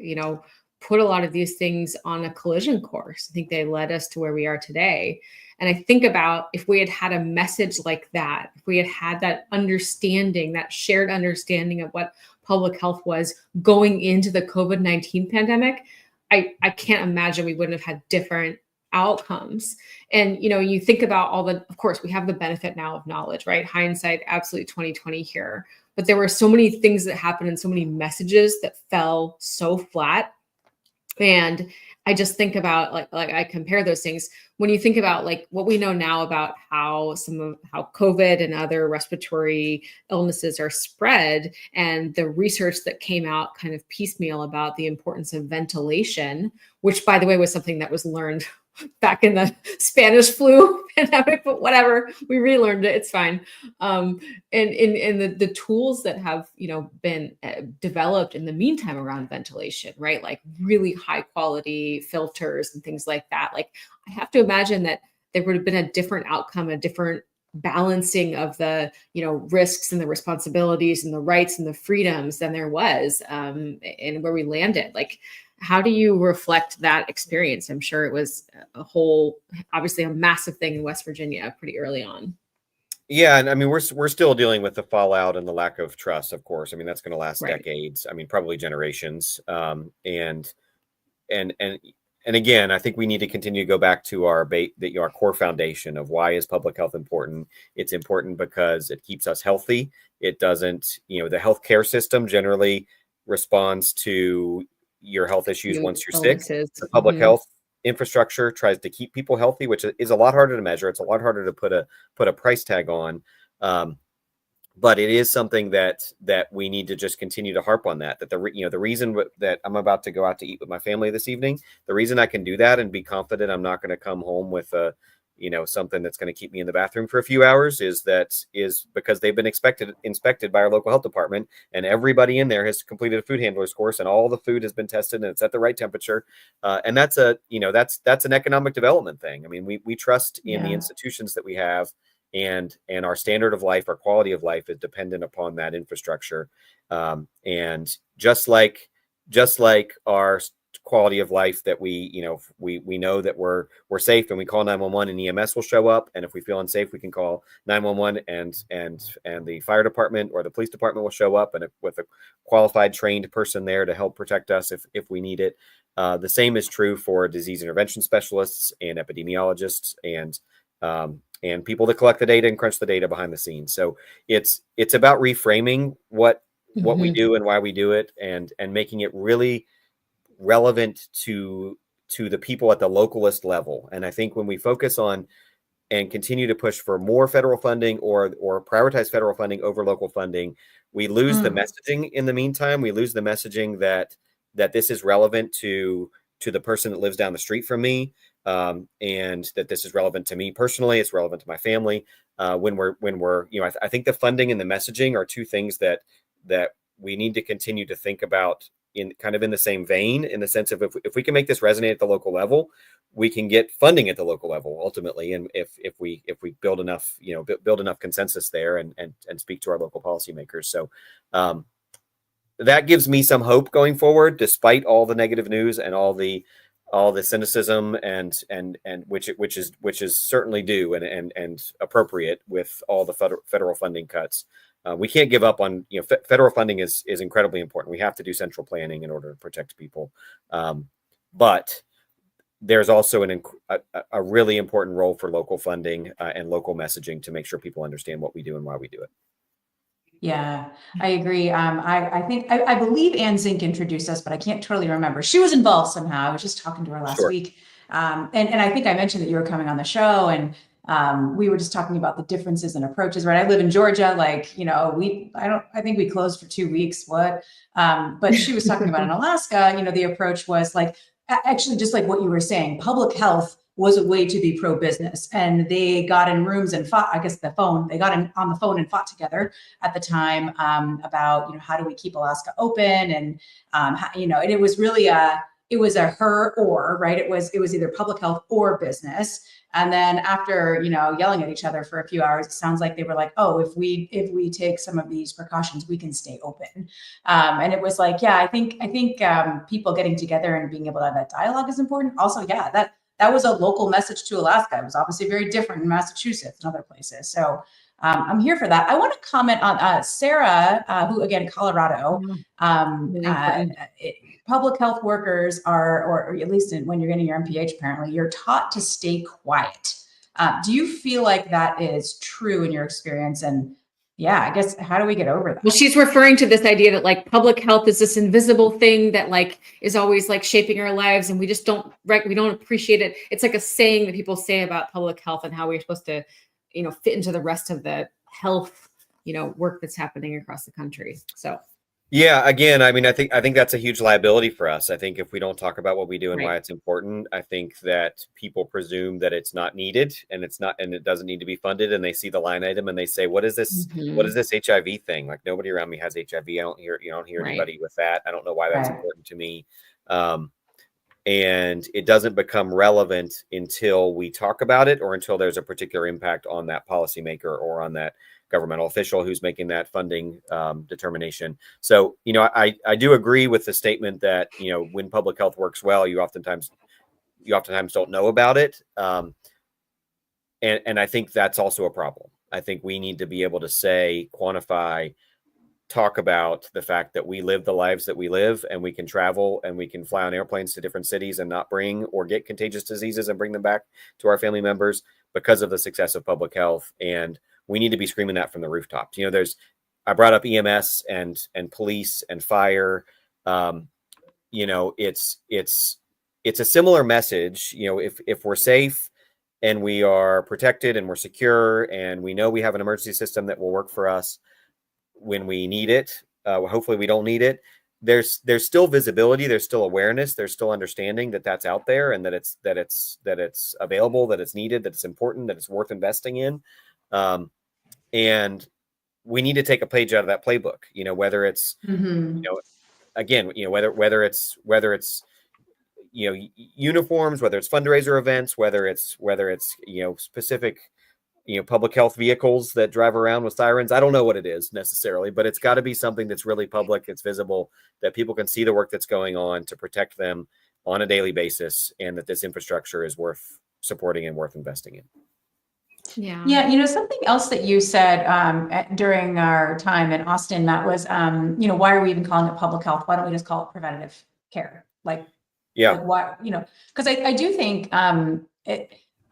put a lot of these things on a collision course. I think they led us to where we are today. And I think about if we had had a message like that, if we had had that understanding, that shared understanding of what public health was going into the COVID-19 pandemic, I can't imagine we wouldn't have had different outcomes. And, you think about of course, we have the benefit now of knowledge, right? Hindsight, absolutely 2020 here. But there were so many things that happened and so many messages that fell so flat. And I just think about like I compare those things. When you think about what we know now about how COVID and other respiratory illnesses are spread, and the research that came out kind of piecemeal about the importance of ventilation, which by the way was something that was learned back in the Spanish flu pandemic, but whatever, we relearned it. It's fine. And the tools that have, been developed in the meantime around ventilation, right? Like really high quality filters and things like that. Like I have to imagine that there would have been a different outcome, a different balancing of the, risks and the responsibilities and the rights and the freedoms than there was and where we landed. Like, how do you reflect that experience? I'm sure it was obviously a massive thing in West Virginia pretty early on. Yeah, and I mean, we're still dealing with the fallout and the lack of trust, of course. I mean, that's going to last decades. I mean, probably generations. And again, I think we need to continue to go back to our core foundation of why is public health important. It's important because it keeps us healthy. It doesn't, the healthcare system generally responds to your health issues once you're sick. Illnesses. The public health infrastructure tries to keep people healthy, which is a lot harder to measure. It's a lot harder to put a price tag on. But it is something that we need to just continue to harp on that the reason that I'm about to go out to eat with my family this evening, the reason I can do that and be confident I'm not going to come home with something that's going to keep me in the bathroom for a few hours is because they've been inspected by our local health department, and everybody in there has completed a food handler's course, and all the food has been tested and it's at the right temperature. And that's an economic development thing. I mean, we trust in the institutions that we have, and our standard of life, our quality of life is dependent upon that infrastructure. And just like our quality of life, that we know that we're safe and we call 911 and EMS will show up. And if we feel unsafe, we can call 911 and the fire department or the police department will show up and with a qualified, trained person there to help protect us if we need it. The same is true for disease intervention specialists and epidemiologists and people that collect the data and crunch the data behind the scenes. So it's about reframing what we do and why we do it, and making it really relevant to the people at the localist level. And I think when we focus on and continue to push for more federal funding or prioritize federal funding over local funding, we lose the messaging in the meantime. We lose the messaging that this is relevant to the person that lives down the street from me. And that this is relevant to me personally, it's relevant to my family. When we're I think the funding and the messaging are two things that we need to continue to think about in kind of in the same vein, in the sense of if we can make this resonate at the local level, we can get funding at the local level ultimately. And if we build enough, build enough consensus there and speak to our local policymakers. So that gives me some hope going forward, despite all the negative news and all the cynicism and which is certainly due and appropriate with all the federal funding cuts. We can't give up on, federal funding is incredibly important. We have to do central planning in order to protect people. But there's also a really important role for local funding and local messaging to make sure people understand what we do and why we do it. Yeah, I agree. I believe Ann Zink introduced us, but I can't totally remember. She was involved somehow. I was just talking to her last week. And I think I mentioned that you were coming on the show, and we were just talking about the differences in approaches, right? I live in Georgia, I think we closed for 2 weeks. But she was talking about in Alaska, the approach was actually just like what you were saying, public health was a way to be pro-business, and they got in rooms and fought, they got on the phone and fought together at the time about, how do we keep Alaska open? And, and it was really it was a her or, right? It was either public health or business. And then after, yelling at each other for a few hours, it sounds like they were like, oh, if we take some of these precautions, we can stay open. And it was I think people getting together and being able to have that dialogue is important. Also, that was a local message to Alaska. It was obviously very different in Massachusetts and other places. So I'm here for that. I want to comment on Sarah, who again, Colorado. Public health workers are, or at least when you're getting your MPH, apparently, you're taught to stay quiet. Do you feel like that is true in your experience? And yeah, I guess, how do we get over that? Well, she's referring to this idea that public health is this invisible thing that is always shaping our lives, and we just don't appreciate it. It's like a saying that people say about public health and how we're supposed to, fit into the rest of the health, work that's happening across the country. So. Yeah, again, I mean, I think that's a huge liability for us. I think if we don't talk about what we do and why it's important, I think that people presume that it's not needed and it doesn't need to be funded. And they see the line item and they say, what is this? What is this HIV thing? Nobody around me has HIV. I don't hear anybody with that. I don't know why that's important to me. And it doesn't become relevant until we talk about it or until there's a particular impact on that policymaker or on that governmental official who's making that funding determination. So, I do agree with the statement that, when public health works well, you oftentimes don't know about it. And I think that's also a problem. I think we need to be able to say, quantify, talk about the fact that we live the lives that we live, and we can travel and we can fly on airplanes to different cities and not bring or get contagious diseases and bring them back to our family members because of the success of public health. And we need to be screaming that from the rooftops. I brought up EMS and police and fire. it's a similar message. If we're safe and we are protected and we're secure and we know we have an emergency system that will work for us when we need it, hopefully we don't need it. There's still visibility, there's still awareness, there's still understanding that that's out there and that it's available, that it's needed, that it's important, that it's worth investing in. And we need to take a page out of that playbook, whether it's, again, whether it's uniforms, whether it's fundraiser events, whether it's specific public health vehicles that drive around with sirens. I don't know what it is necessarily, but it's got to be something that's really public, it's visible, that people can see the work that's going on to protect them on a daily basis, and that this infrastructure is worth supporting and worth investing in. Yeah. Something else that you said during our time in Austin, Matt, was, why are we even calling it public health? Why don't we just call it preventative care? Like why, because I do think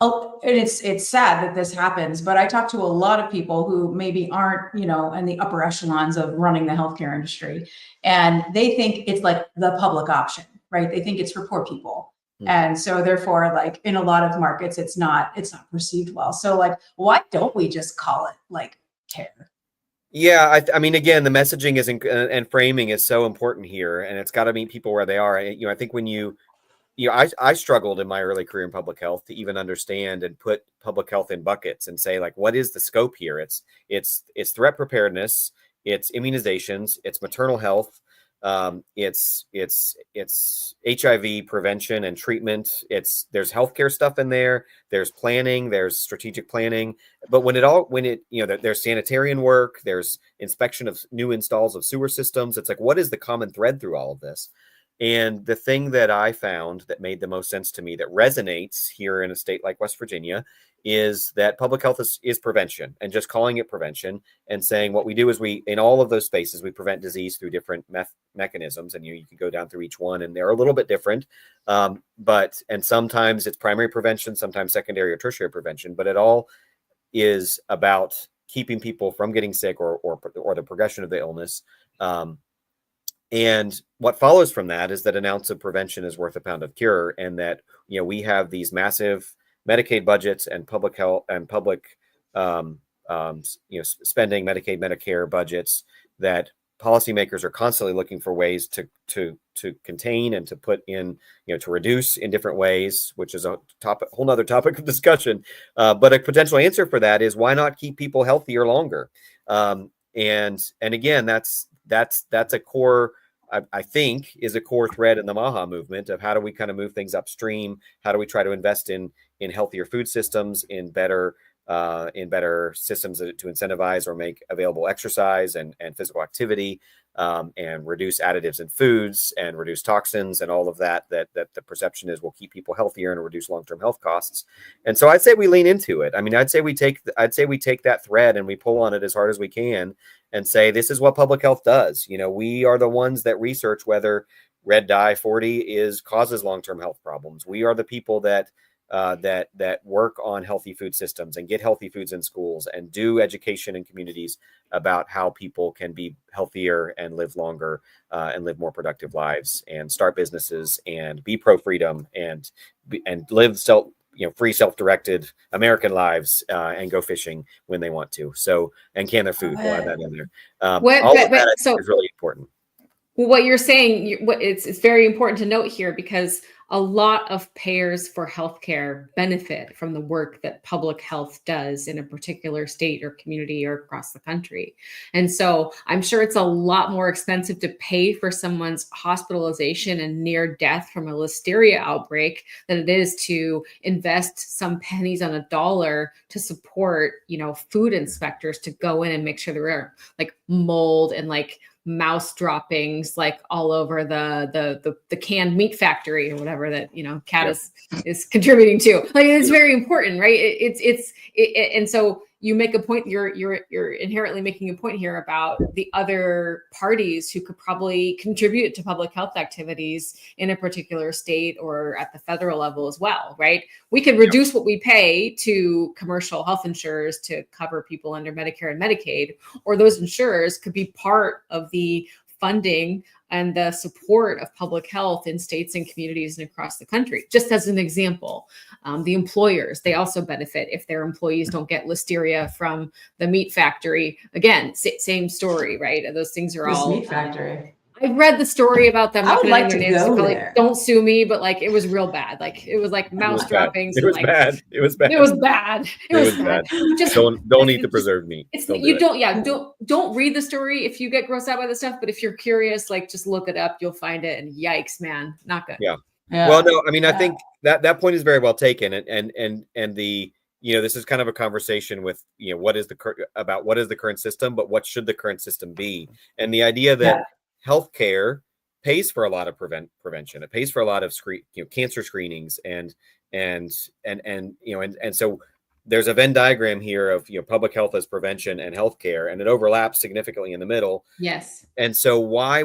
it's sad that this happens, but I talk to a lot of people who maybe aren't, in the upper echelons of running the healthcare industry, and they think it's like the public option, right? They think it's for poor people. And so therefore, like in a lot of markets, it's not perceived well. So like, why don't we just call it like care? Yeah. I mean, again, the messaging and framing is so important here, and it's got to meet people where they are. I think when I struggled in my early career in public health to even understand and put public health in buckets and say, like, what is the scope here? It's threat preparedness, it's immunizations, it's maternal health, it's HIV prevention and treatment. There's healthcare stuff in there. There's planning, there's strategic planning, but there's sanitarian work, there's inspection of new installs of sewer systems. It's like, what is the common thread through all of this? And the thing that I found that made the most sense to me, that resonates here in a state like West Virginia, is that public health is prevention, and just calling it prevention and saying what we do is in all of those spaces, we prevent disease through different mechanisms. And you can go down through each one and they're a little bit different. And sometimes it's primary prevention, sometimes secondary or tertiary prevention, but it all is about keeping people from getting sick or the progression of the illness. And what follows from that is that an ounce of prevention is worth a pound of cure. And that, we have these massive Medicaid budgets and public health and public, spending, Medicaid, Medicare budgets, that policymakers are constantly looking for ways to contain and to put in, to reduce in different ways, which is a whole nother topic of discussion. But a potential answer for that is, why not keep people healthier longer? And again, that's a core, I think, is a core thread in the MAHA movement of how do we kind of move things upstream? How do we try to invest in healthier food systems, in better systems to incentivize or make available exercise and physical activity, and reduce additives in foods and reduce toxins and all of that the perception is will keep people healthier and reduce long-term health costs. And so I'd say we lean into it. I mean, I'd say we take that thread and we pull on it as hard as we can and say, this is what public health does. We are the ones that research whether red dye 40 causes long-term health problems. We are the people that work on healthy food systems and get healthy foods in schools and do education in communities about how people can be healthier and live longer, and live more productive lives and start businesses and be pro-freedom and live free, self-directed American lives, and go fishing when they want to. So, and can their food. We'll add that in there. All of that is really important. Well, what you're saying, it's very important to note here, because a lot of payers for healthcare benefit from the work that public health does in a particular state or community or across the country. And so I'm sure it's a lot more expensive to pay for someone's hospitalization and near death from a listeria outbreak than it is to invest some pennies on a dollar to support, food inspectors to go in and make sure there are like mold and like mouse droppings like all over the canned meat factory or whatever that Kat is contributing to. Like, it's very important, right? And so you make a point. You're inherently making a point here about the other parties who could probably contribute to public health activities in a particular state or at the federal level as well, right? We could reduce what we pay to commercial health insurers to cover people under Medicare and Medicaid, or those insurers could be part of the funding and the support of public health in states and communities and across the country. Just as an example, the employers, they also benefit if their employees don't get listeria from the meat factory. Again, same story, right? Those things are This all meat factory. I read the story about them. I would like to go Probably there. don't sue me, but like it was real bad. Like it was like mouse droppings. It was like, bad. It was bad. It was bad. It was bad. Just don't eat the preserved meat. Don't read the story if you get grossed out by the stuff. But if you're curious, like just look it up. You'll find it. And yikes, man, not good. Yeah. Well, no, I mean, I think that point is very well taken, and the this is kind of a conversation with what is the current system, but what should the current system be, and the idea that healthcare pays for a lot of prevention. It pays for a lot of cancer screenings and so there's a Venn diagram here of public health as prevention and healthcare, and it overlaps significantly in the middle. Yes. And so why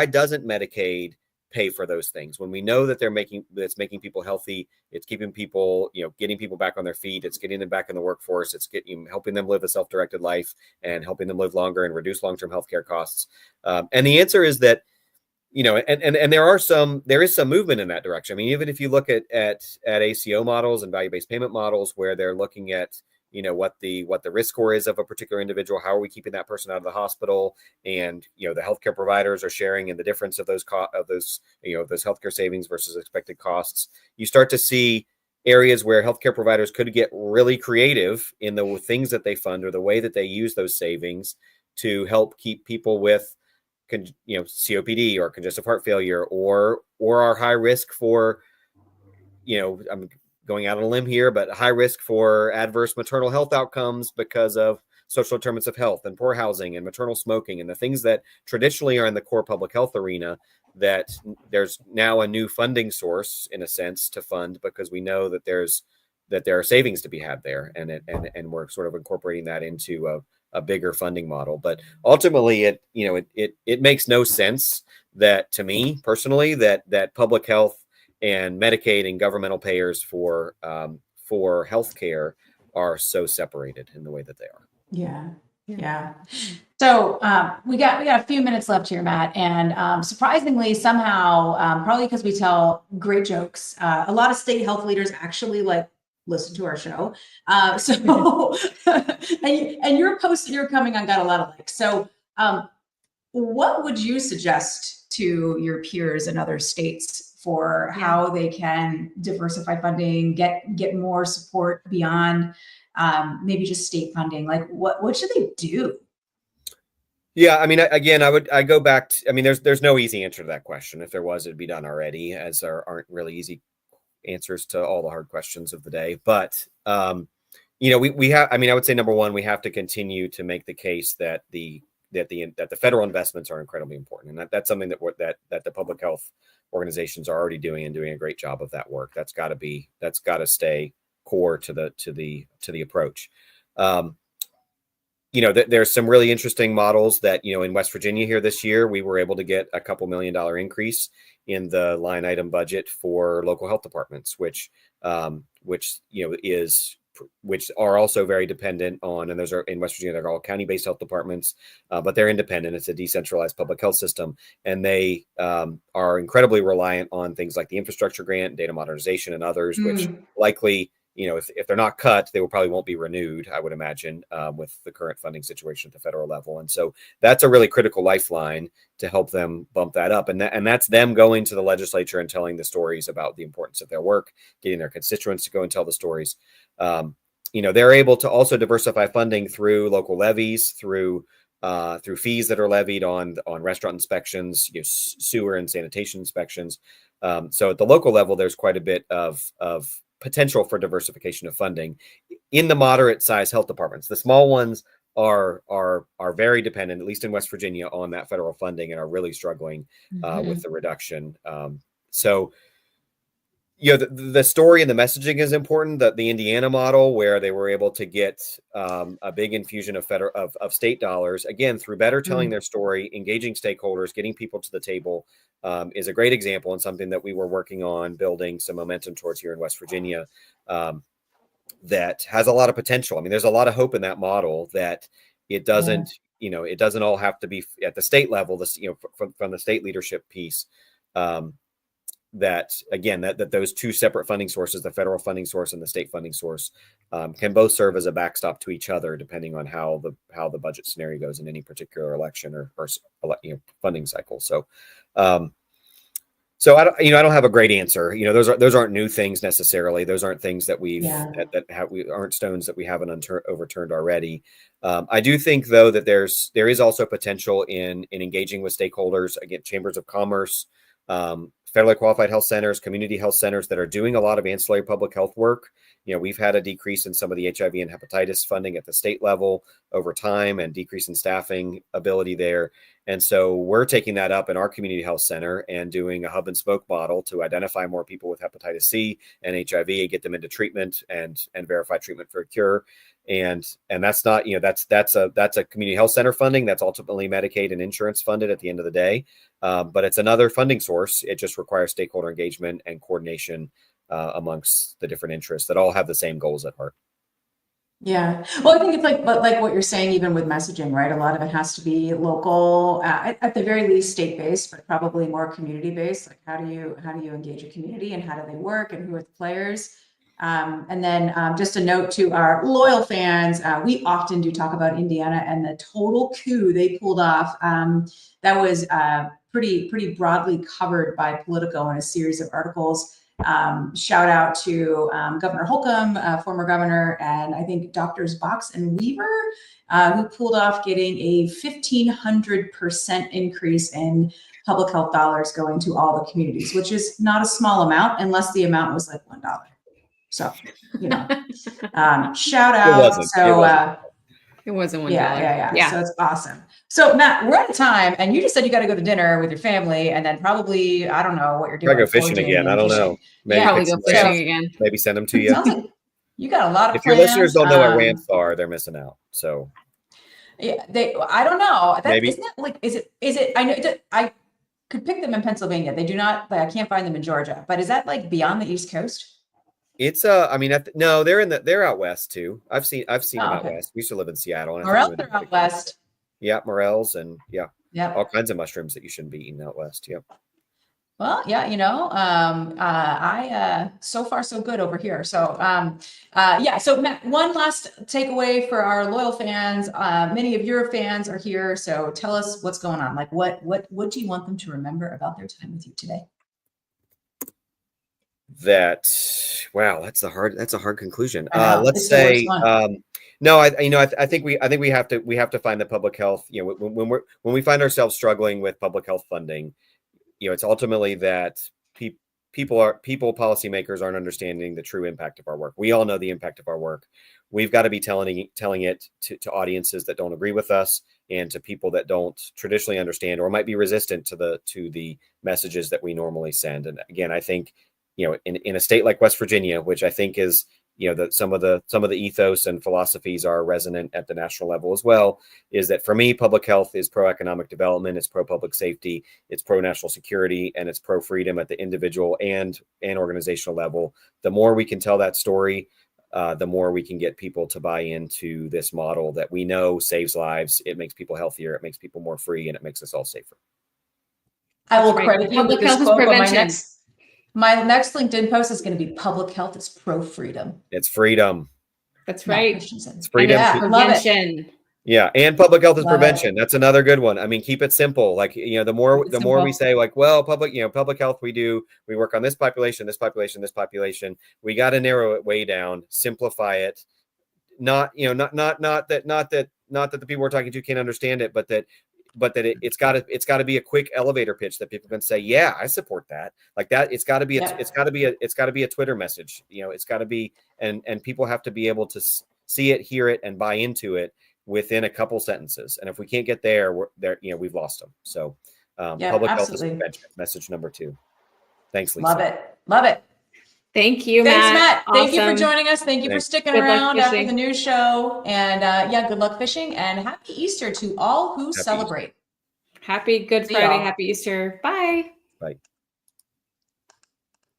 doesn't Medicaid pay for those things when we know that it's making people healthy, it's keeping people, getting people back on their feet, it's getting them back in the workforce, it's helping them live a self-directed life and helping them live longer and reduce long-term healthcare costs. And the answer is that, and there is some movement in that direction. I mean, even if you look at ACO models and value-based payment models where they're looking at what the risk score is of a particular individual, how are we keeping that person out of the hospital, and the healthcare providers are sharing in the difference of those healthcare savings versus expected costs. You start to see areas where healthcare providers could get really creative in the things that they fund or the way that they use those savings to help keep people with COPD or congestive heart failure or are high risk for I'm going out on a limb here, but high risk for adverse maternal health outcomes because of social determinants of health and poor housing and maternal smoking and the things that traditionally are in the core public health arena, that there's now a new funding source in a sense to fund because we know that there are savings to be had there, and we're sort of incorporating that into a bigger funding model. But ultimately it makes no sense that, to me personally, that public health and Medicaid and governmental payers for healthcare are so separated in the way that they are. Yeah. So we got a few minutes left here, Matt, and surprisingly, somehow, probably because we tell great jokes, a lot of state health leaders actually listen to our show. So and your post that you're coming on got a lot of likes. So what would you suggest to your peers in other states for how they can diversify funding, get more support beyond maybe just state funding? Like what should they do? Yeah, I mean, again, I go back to, I mean, there's no easy answer to that question. If there was, it'd be done already, as there aren't really easy answers to all the hard questions of the day. But we have, I mean, I would say number one, we have to continue to make the case that the federal investments are incredibly important, and that's something that the public health organizations are already doing and doing a great job of that work. That's got to stay core to the approach. There's some really interesting models that, in West Virginia here this year, we were able to get a $2 million increase in the line item budget for local health departments, which are also very dependent on, and those are in West Virginia, they're all county-based health departments, but they're independent. It's a decentralized public health system, and they are incredibly reliant on things like the infrastructure grant, data modernization, and others, which likely, if they're not cut, they probably won't be renewed, I would imagine, with the current funding situation at the federal level. And so that's a really critical lifeline to help them bump that up. And that's them going to the legislature and telling the stories about the importance of their work, getting their constituents to go and tell the stories. They're able to also diversify funding through local levies, through fees that are levied on restaurant inspections, sewer and sanitation inspections. So at the local level, there's quite a bit of potential for diversification of funding in the moderate size health departments. The small ones are very dependent, at least in West Virginia, on that federal funding and are really struggling with the reduction. The story and the messaging is important. The Indiana model, where they were able to get a big infusion of state dollars, again, through better telling their story, engaging stakeholders, getting people to the table, is a great example, and something that we were working on building some momentum towards here in West Virginia, that has a lot of potential. I mean, there's a lot of hope in that model, that it doesn't, it doesn't all have to be at the state level. This, from the state leadership piece, that again, that those two separate funding sources, the federal funding source and the state funding source, can both serve as a backstop to each other, depending on how the budget scenario goes in any particular election or funding cycle. So, I don't have a great answer. Those aren't new things necessarily. Those aren't things that aren't stones that we haven't overturned already. I do think though that there is also potential in engaging with stakeholders, again, chambers of commerce, federally qualified health centers, community health centers that are doing a lot of ancillary public health work. We've had a decrease in some of the HIV and hepatitis funding at the state level over time, and decrease in staffing ability there. And so we're taking that up in our community health center and doing a hub and spoke model to identify more people with hepatitis C and HIV and get them into treatment and verify treatment for a cure. And that's not, that's a community health center funding that's ultimately Medicaid and insurance funded at the end of the day. But it's another funding source. It just requires stakeholder engagement and coordination amongst the different interests that all have the same goals at heart. Yeah. Well, I think it's like what you're saying, even with messaging, right? A lot of it has to be local, at the very least state-based, but probably more community-based. Like how do you engage a community, and how do they work, and who are the players? And then just a note to our loyal fans, we often do talk about Indiana and the total coup they pulled off. That was pretty broadly covered by Politico in a series of articles. Shout out to Governor Holcomb, former governor, and I think Doctors Box and Weaver, who pulled off getting a 1,500% increase in public health dollars going to all the communities, which is not a small amount unless the amount was like $1. So, shout out. It wasn't $1. Yeah. So it's awesome. So Matt, we're out of time, and you just said you got to go to dinner with your family, and then probably, I don't know what you're doing. Go fishing again. I don't know. Maybe probably go fishing again. Maybe send them to you. Sounds like you got a lot of if plans. Your listeners don't know what ramps are, they're missing out. So yeah, I don't know. Maybe. Isn't that like, is it, I know I could pick them in Pennsylvania. They do not, I can't find them in Georgia, but is that like beyond the East Coast? It's no, they're out west too. I've seen them out west. We used to live in Seattle. And Morels are out west. Yeah, morels and yeah, all kinds of mushrooms that you shouldn't be eating out west. Yep. Well, yeah, I so far so good over here. So So Matt, one last takeaway for our loyal fans. Many of your fans are here, so tell us what's going on. Like what do you want them to remember about their time with you today? That's a hard conclusion. Let's say no, I think we have to find the public health, when we find ourselves struggling with public health funding, it's ultimately that policymakers aren't understanding the true impact of our work. We all know the impact of our work. We've got to be telling it to audiences that don't agree with us, and to people that don't traditionally understand or might be resistant to the messages that we normally send. And again, I think, in a state like West Virginia, which I think is, that some of the ethos and philosophies are resonant at the national level as well, is that for me, public health is pro-economic development, it's pro-public safety, it's pro-national security, and it's pro-freedom at the individual and organizational level. The more we can tell that story, the more we can get people to buy into this model that we know saves lives. It makes people healthier, it makes people more free, and it makes us all safer. I will credit you with this quote, prevention. My next LinkedIn post is going to be public health is pro-freedom. It's freedom. That's right. It's freedom. Yeah, Prevention. Yeah. And public health is prevention. That's another good one. I mean, keep it simple. Like, the more we say like, well, public health, we work on this population. We got to narrow it way down, simplify it. Not that the people we're talking to can't understand it, but that it's got to be a quick elevator pitch that people can say, yeah, I support that. Like that, it's got to be a Twitter message. It's got to be, and people have to be able to see it, hear it, and buy into it within a couple sentences. And if we can't get there, we've lost them. So, public health is prevention. Message number 2. Thanks, Lisa. Love it. Thank you, Thanks, Matt. Awesome. Thank you for joining us. Thank you for sticking around after the news show. And good luck fishing, and happy Easter to all who celebrate. Happy Good Friday. Happy Easter. Bye. Bye.